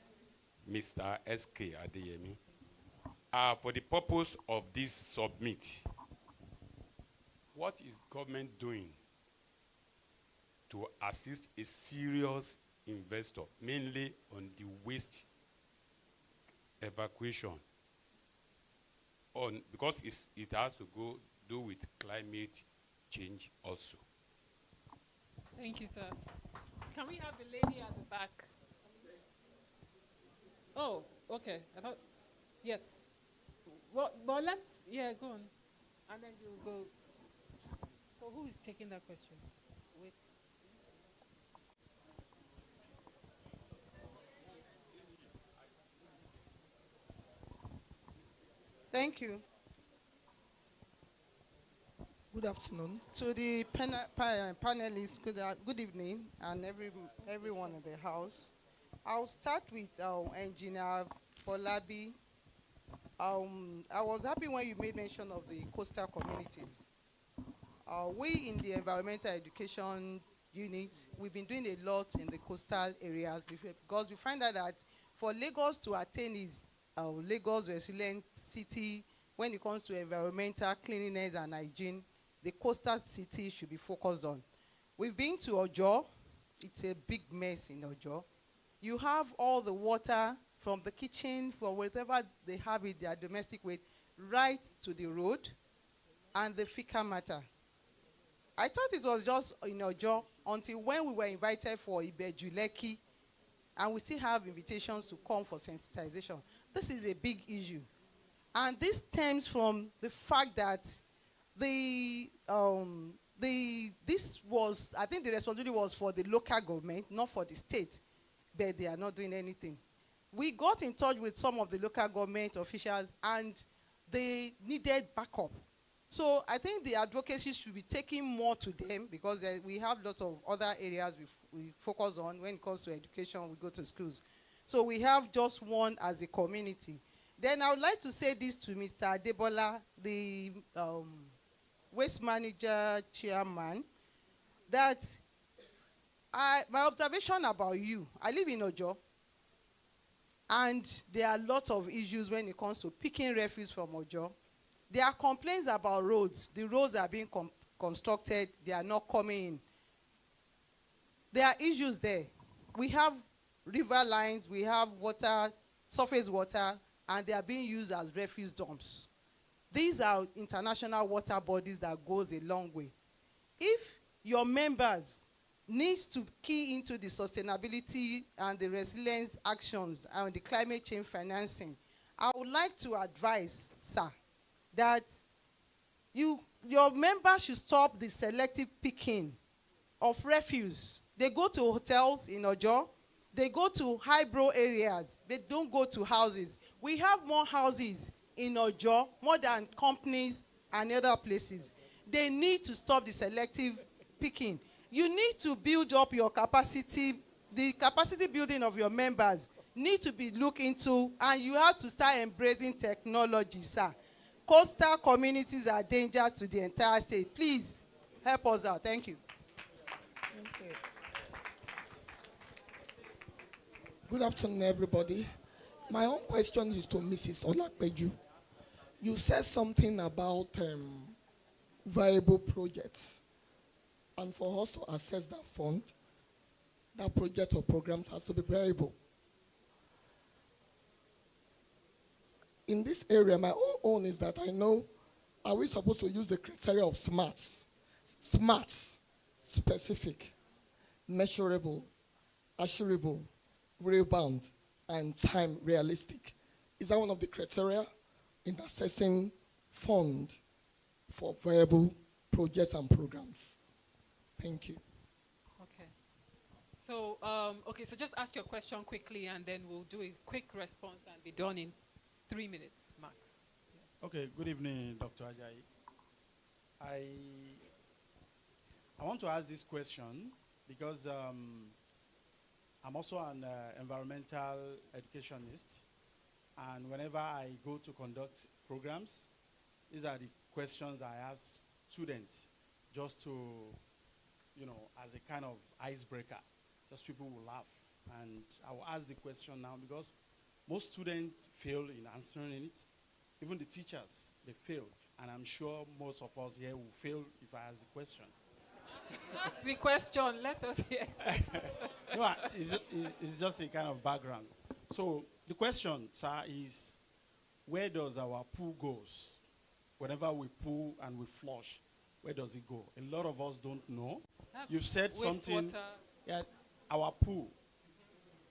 Mr. S.K. Adeyemi. For the purpose of this submit, what is government doing to assist a serious investor, mainly on the waste evacuation, because it has to do with climate change also? Thank you, sir. Can we have the lady at the back? Oh, okay. I thought, yes. Well, let's, go on. And then you'll go. So who is taking that question? Wait. Thank you. Good afternoon. To the panelists, good evening, and everyone in the house. I'll start with Engineer Folabi. I was happy when you made mention of the coastal communities. We in the environmental education unit, we've been doing a lot in the coastal areas because we find out that for Lagos to attain its Lagos resilient city when it comes to environmental cleanliness and hygiene, the coastal city should be focused on. We've been to Ojo. It's a big mess in Ojo. You have all the water from the kitchen, from wherever they have it, their domestic waste, right to the road, and the fecal matter. I thought it was just in Ojo until when we were invited for Ibejuleki, and we still have invitations to come for sensitization. This is a big issue. And this stems from the fact that this was, I think the responsibility was for the local government, not for the state, but they are not doing anything. We got in touch with some of the local government officials, and they needed backup. So I think the advocacy should be taken more to them, because we have lots of other areas we focus on. When it comes to education, we go to schools. So we have just one as a community. Then I would like to say this to Mr. Adebola, the waste manager chairman, that my observation about you, I live in Ojo, and there are lots of issues when it comes to picking refuse from Ojo. There are complaints about roads. The roads are being constructed. They are not coming in. There are issues there. We have river lines. We have water, surface water, and they are being used as refuse dumps. These are international water bodies that goes a long way. If your members needs to key into the sustainability and the resilience actions and the climate change financing, I would like to advise, sir, that your members should stop the selective picking of refuse. They go to hotels in Ojo, they go to highbrow areas, they don't go to houses. We have more houses in Ojo, more than companies and other places. They need to stop the selective picking. You need to build up your capacity. The capacity building of your members need to be looked into, and you have to start embracing technology, sir. Coastal communities are a danger to the entire state. Please help us out. Thank you. Okay. Good afternoon, everybody. My own question is to Mrs. Olakpeju. You said something about viable projects. And for us to access that fund, that project or programs has to be viable. In this area, my own is that I know, are we supposed to use the criteria of SMARTS? SMARTS, specific, measurable, achievable, rebound, and time realistic. Is that one of the criteria in assessing fund for viable projects and programs? Thank you. Okay. So, so just ask your question quickly, and then we'll do a quick response and be done in 3 minutes, max. Yeah. Okay, good evening, Dr. Ajayi. I want to ask this question because I'm also an environmental educationist, and whenever I go to conduct programs, these are the questions I ask students just to, as a kind of icebreaker, just people will laugh. And I will ask the question now because most students fail in answering it. Even the teachers, they failed. And I'm sure most of us here will fail if I ask the question. The question, let us hear. No, it's just a kind of background. So the question, sir, is where does our poo goes? Whenever we poo and we flush, where does it go? A lot of us don't know. That's You've said something. Yeah, our poo.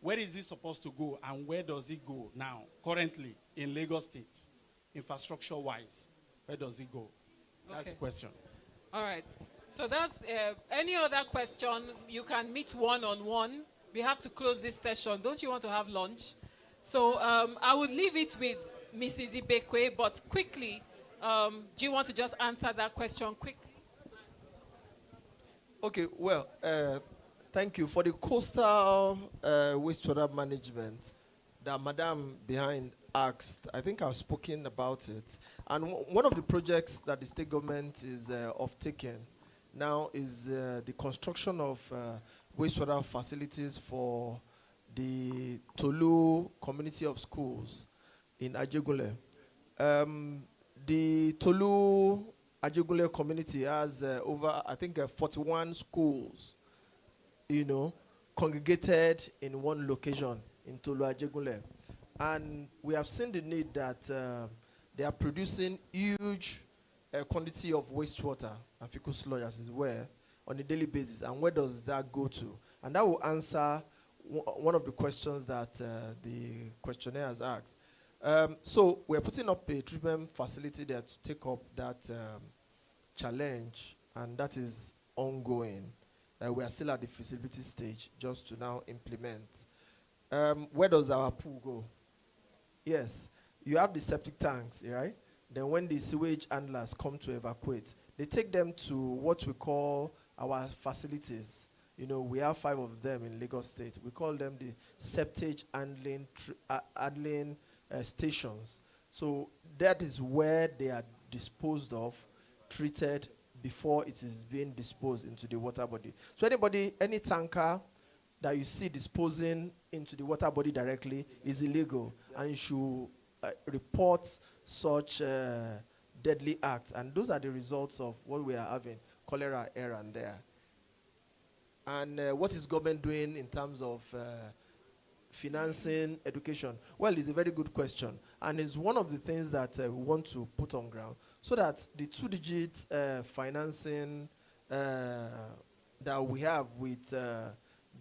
Where is it supposed to go and where does it go now, currently in Lagos State, infrastructure-wise? Where does it go? That's the question. All right. So that's any other question, you can meet one-on-one. We have to close this session. Don't you want to have lunch? So I would leave it with Mrs. Ibekwe, but quickly, do you want to just answer that question quickly? Okay, well, thank you. For the coastal wastewater management that Madam behind asked, I think I've spoken about it. And one of the projects that the state government is off-taking now is the construction of wastewater facilities for the Tolu community of schools in Ajegunle. The Tolu Ajegunle community has over, I think, 41 schools, congregated in one location in Tolu Ajegunle. And we have seen the need that they are producing huge quantity of wastewater and fecal sludge as it were on a daily basis, and where does that go to? And that will answer one of the questions that the questionnaire has asked. So we're putting up a treatment facility there to take up that challenge, and that is ongoing. We are still at the feasibility stage just to now implement. Where does our pool go? Yes, you have the septic tanks, right? Then when the sewage handlers come to evacuate, they take them to what we call our facilities. You know, we have 5 of them in Lagos State. We call them the septic handling stations. So that is where they are disposed of, treated before it is being disposed into the water body. So any tanker that you see disposing into the water body directly is illegal, and you should report such deadly acts. And those are the results of what we are having, cholera here and there. And what is government doing in terms of financing education? Well, it's a very good question, and it's one of the things that we want to put on ground, so that the 2-digit financing that we have with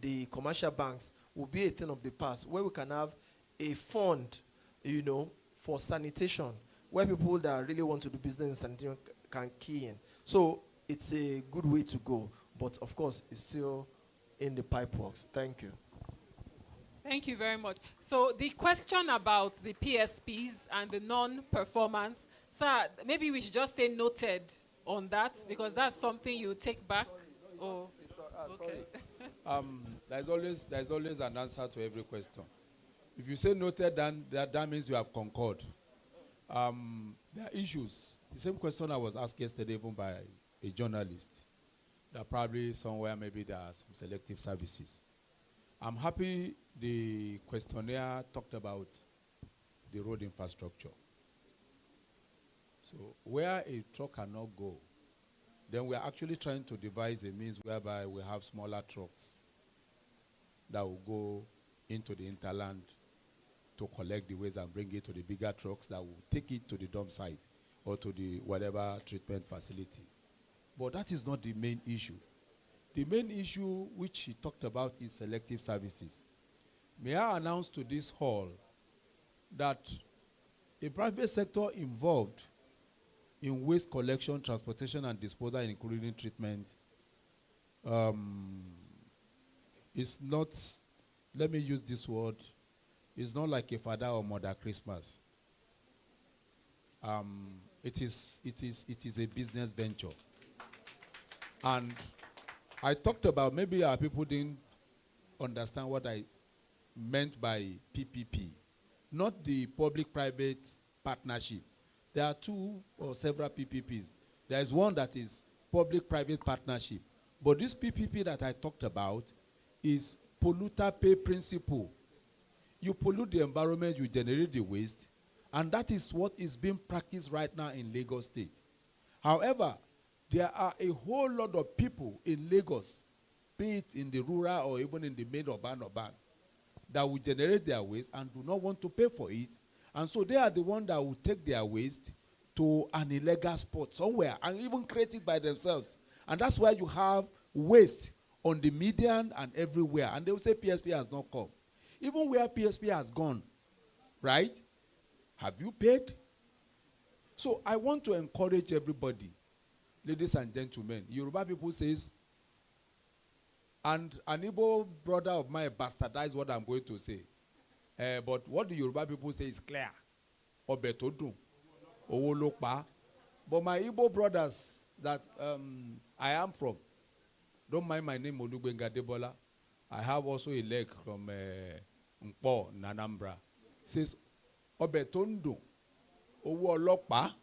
the commercial banks will be a thing of the past, where we can have a fund, you know, for sanitation, where people that really want to do business in sanitation can key in. So it's a good way to go, but of course, it's still in the pipe works. Thank you. Thank you very much. So the question about the PSPs and the non-performance, sir, maybe we should just say noted on that, because that's something you take back. Oh, okay. There's always an answer to every question. If you say noted, then that means you have concurred. There are issues. The same question I was asked yesterday even by a journalist, that probably somewhere maybe there are some selective services. I'm happy the questionnaire talked about the road infrastructure. So where a truck cannot go, then we're actually trying to devise a means whereby we have smaller trucks that will go into the hinterland to collect the waste and bring it to the bigger trucks that will take it to the dump site or to the whatever treatment facility. But that is not the main issue. The main issue which he talked about is selective services. May I announce to this hall that a private sector involved in waste collection, transportation, and disposal, including treatment, is not, let me use this word, it's not like a father or mother Christmas. It is a business venture. And I talked about, maybe our people didn't understand what I meant by PPP, not the public-private partnership. There are 2 or several PPPs. There is one that is public-private partnership. But this PPP that I talked about is polluter pay principle. You pollute the environment, you generate the waste, and that is what is being practiced right now in Lagos State. However, there are a whole lot of people in Lagos, be it in the rural or even in the main urban, that will generate their waste and do not want to pay for it. And so they are the ones that will take their waste to an illegal spot somewhere and even create it by themselves. And that's why you have waste on the median and everywhere. And they will say PSP has not come. Even where PSP has gone, right? Have you paid? So I want to encourage everybody, ladies and gentlemen. Yoruba people says, and an Igbo brother of mine bastardized what I'm going to say. But what the Yoruba people say is clear. Obetodun, Owolopa. But my Igbo brothers that I am from, don't mind my name Olugbenga Debola. I have also a leg from Nkpo, Nanambra. Says Obetodun, Owolopa.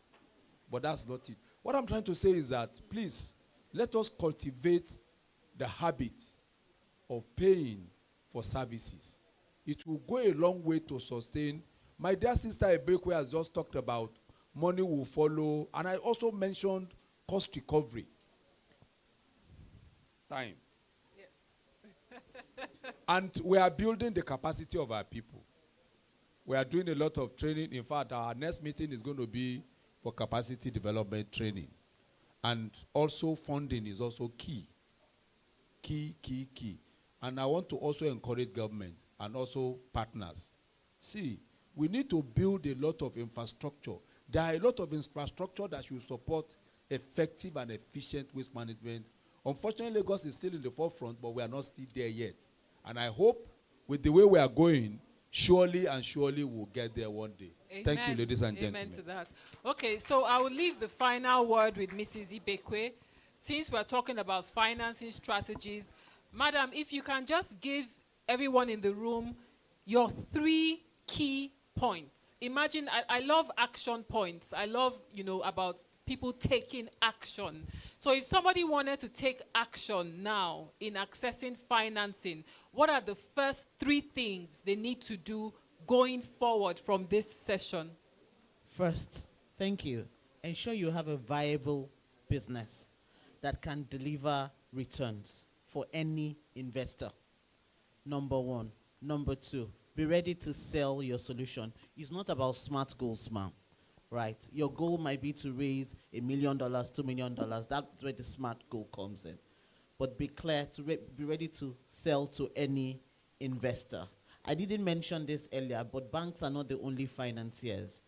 But that's not it. What I'm trying to say is that, please, let us cultivate the habit of paying for services. It will go a long way to sustain. My dear sister Ebekwe has just talked about money will follow, and I also mentioned cost recovery. Time. Yes. And we are building the capacity of our people. We are doing a lot of training. In fact, our next meeting is going to be for capacity development training. And also funding is also key. Key. And I want to also encourage government and also partners. See, we need to build a lot of infrastructure. There are a lot of infrastructure that should support effective and efficient waste management. Unfortunately, Lagos is still in the forefront, but we are not still there yet. And I hope with the way we are going, surely we'll get there one day. Amen. Thank you, ladies and Amen gentlemen. to that. Okay, so I will leave the final word with Mrs. Ibekwe. Since we're talking about financing strategies, Madam, if you can just give everyone in the room your 3 key points. Imagine, I love action points. I love, about people taking action. So if somebody wanted to take action now in accessing financing, what are the first 3 things they need to do going forward from this session? First, thank you. Ensure you have a viable business that can deliver returns for any investor. Number 1. Number 2, be ready to sell your solution. It's not about smart goals, ma'am. Right? Your goal might be to raise $1 million, $2 million. That's where the smart goal comes in. But be clear to be ready to sell to any investor. I didn't mention this earlier, but banks are not the only financiers.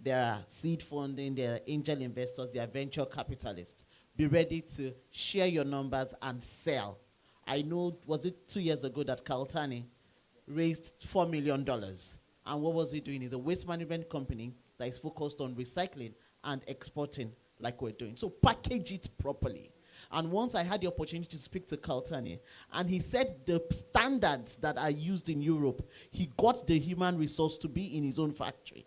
There are seed funding, there are angel investors, there are venture capitalists. Be ready to share your numbers and sell. I know, was it 2 years ago that Kaltani raised $4 million? And what was he doing? He's a waste management company that is focused on recycling and exporting like we're doing. So package it properly. And once I had the opportunity to speak to Kaltani, and he said the standards that are used in Europe, he got the human resource to be in his own factory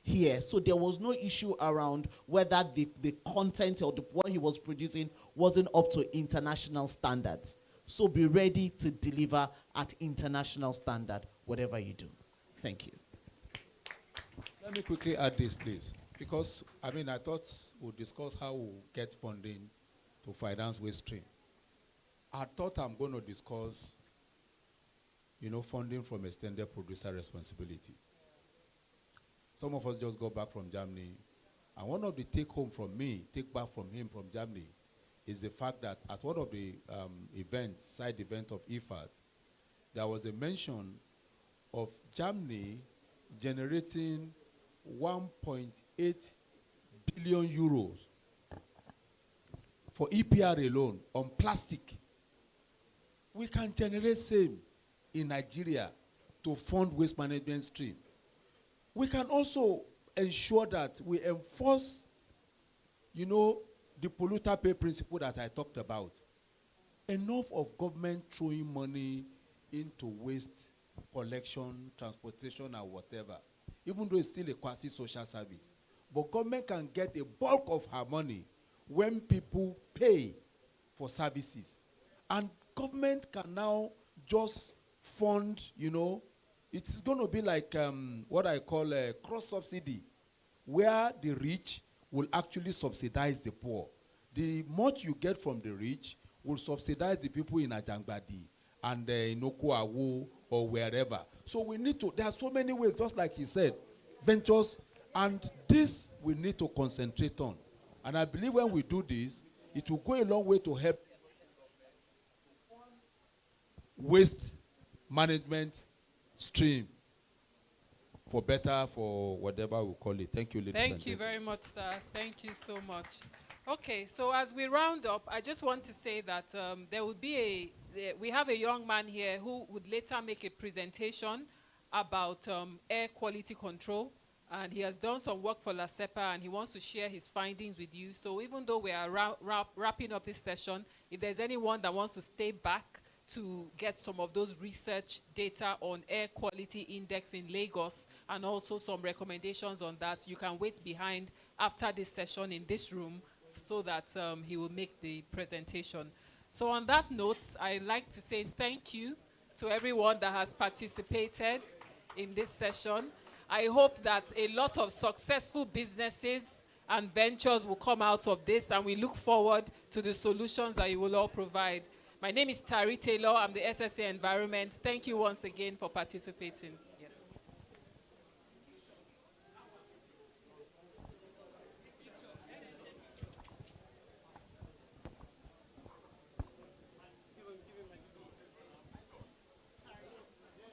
here. So there was no issue around whether the content or what he was producing wasn't up to international standards. So be ready to deliver at international standard, whatever you do. Thank you. Let me quickly add this, please. Because, I thought we'll discuss how we'll get funding to finance waste stream. I thought I'm going to discuss, funding from extended producer responsibility. Some of us just got back from Germany, and one of the take back from him from Germany, is the fact that at one of the side event of IFAD, there was a mention of Germany generating 1.8 billion euros for EPR alone on plastic. We can generate same in Nigeria to fund waste management stream. We can also ensure that we enforce, the polluter pay principle that I talked about. Enough of government throwing money into waste collection, transportation, and whatever, even though it's still a quasi-social service. But government can get a bulk of her money when people pay for services. And government can now just fund, it's going to be like what I call a cross-subsidy, where the rich will actually subsidize the poor. The much you get from the rich will subsidize the people in Ajangbadi and in Okuawu or wherever. So we need to, there are so many ways, just like he said, ventures, and this we need to concentrate on. And I believe when we do this, it will go a long way to help waste management stream for better, for whatever we call it. Thank you, ladies and gentlemen. Thank you very much, sir. Thank you so much. Okay, so as we round up, I just want to say that there will be we have a young man here who would later make a presentation about air quality control. And he has done some work for LASEPA, and he wants to share his findings with you. So even though we are wrapping up this session, if there's anyone that wants to stay back to get some of those research data on air quality index in Lagos and also some recommendations on that, you can wait behind after this session in this room so that he will make the presentation. So on that note, I'd like to say thank you to everyone that has participated in this session. I hope that a lot of successful businesses and ventures will come out of this, and we look forward to the solutions that you will all provide. My name is Tari Taylor. I'm the SSA Environment. Thank you once again for participating. Yes.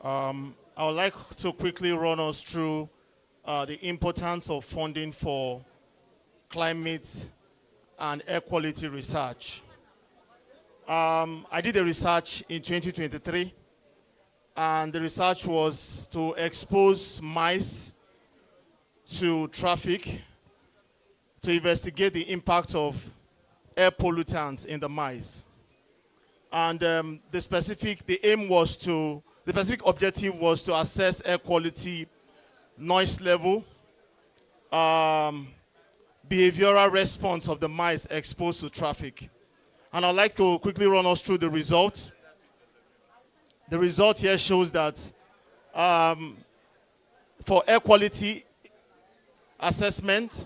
I would like to quickly run us through the importance of funding for climate and air quality research. I did a research in 2023, and the research was to expose mice to traffic to investigate the impact of air pollutants in the mice. And the specific objective was to assess air quality, noise level, behavioral response of the mice exposed to traffic. And I'd like to quickly run us through the result. The result here shows that for air quality assessment,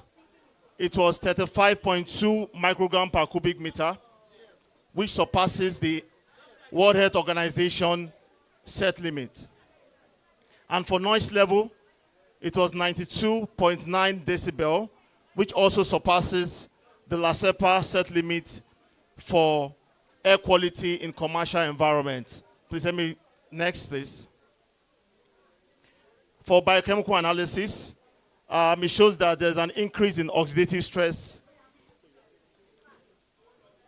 it was 35.2 microgram per cubic meter, which surpasses the World Health Organization set limit. And for noise level, it was 92.9 decibel, which also surpasses the LASEPA set limit for air quality in commercial environments. Please let me, next please. For biochemical analysis, it shows that there's an increase in oxidative stress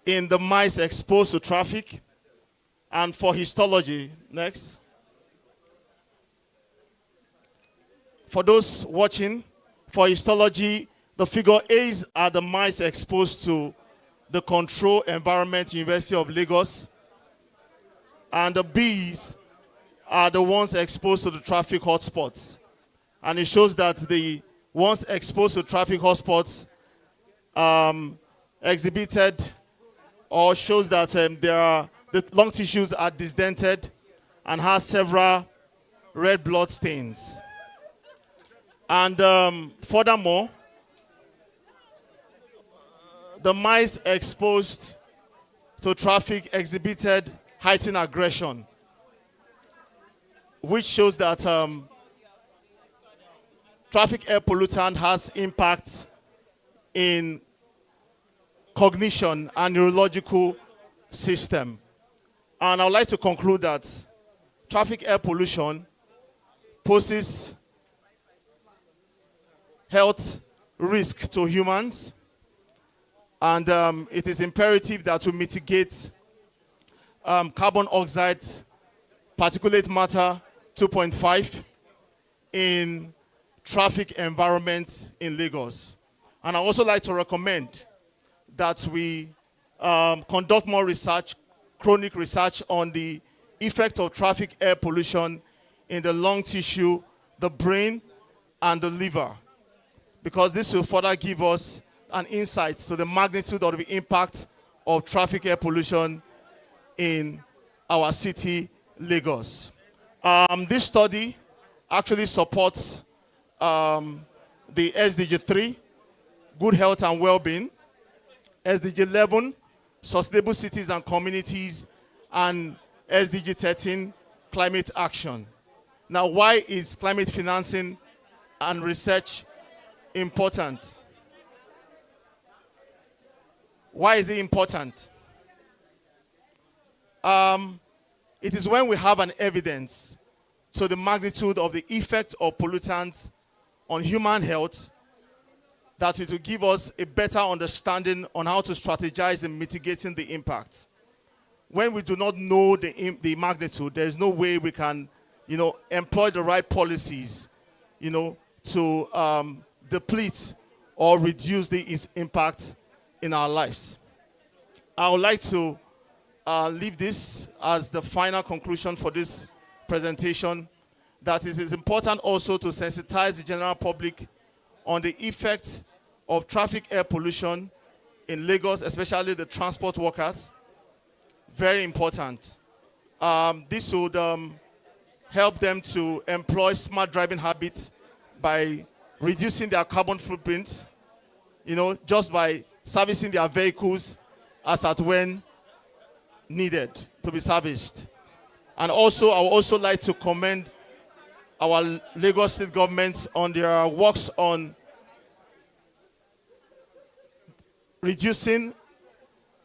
in the mice exposed to traffic. And for histology, next. For those watching, for histology, the figure A's are the mice exposed to the control environment, University of Lagos. And the B's are the ones exposed to the traffic hotspots. And it shows that the ones exposed to traffic hotspots exhibited or shows that the lung tissues are disdented and has several red blood stains. And furthermore, the mice exposed to traffic exhibited heightened aggression, which shows that traffic air pollutant has impact in cognition and neurological system. And I would like to conclude that traffic air pollution poses health risk to humans, and it is imperative that to mitigate carbon oxide, particulate matter 2.5 in traffic environments in Lagos. And I also like to recommend that we conduct more research, chronic research on the effect of traffic air pollution in the lung tissue, the brain, and the liver, because this will further give us an insight to the magnitude of the impact of traffic air pollution in our city, Lagos. This study actually supports the SDG 3, good health and well-being, SDG 11, sustainable cities and communities, and SDG 13, climate action. Now, why is climate financing and research important? Why is it important? It is when we have an evidence to the magnitude of the effect of pollutants on human health that it will give us a better understanding on how to strategize in mitigating the impact. When we do not know the magnitude, there is no way we can, employ the right policies, to deplete or reduce its impact in our lives. I would like to leave this as the final conclusion for this presentation, that it is important also to sensitize the general public on the effect of traffic air pollution in Lagos, especially the transport workers. Very important. This would help them to employ smart driving habits by reducing their carbon footprint, just by servicing their vehicles as at when needed to be serviced. And also, I would also like to commend our Lagos State government on their works on reducing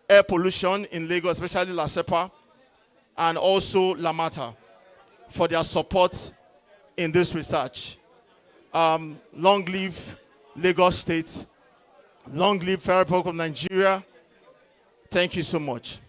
air pollution in Lagos, especially LASEPA and also Lamata. for their support in this research. Long live Lagos State. Long live Federal Republic of Nigeria. Thank you so much.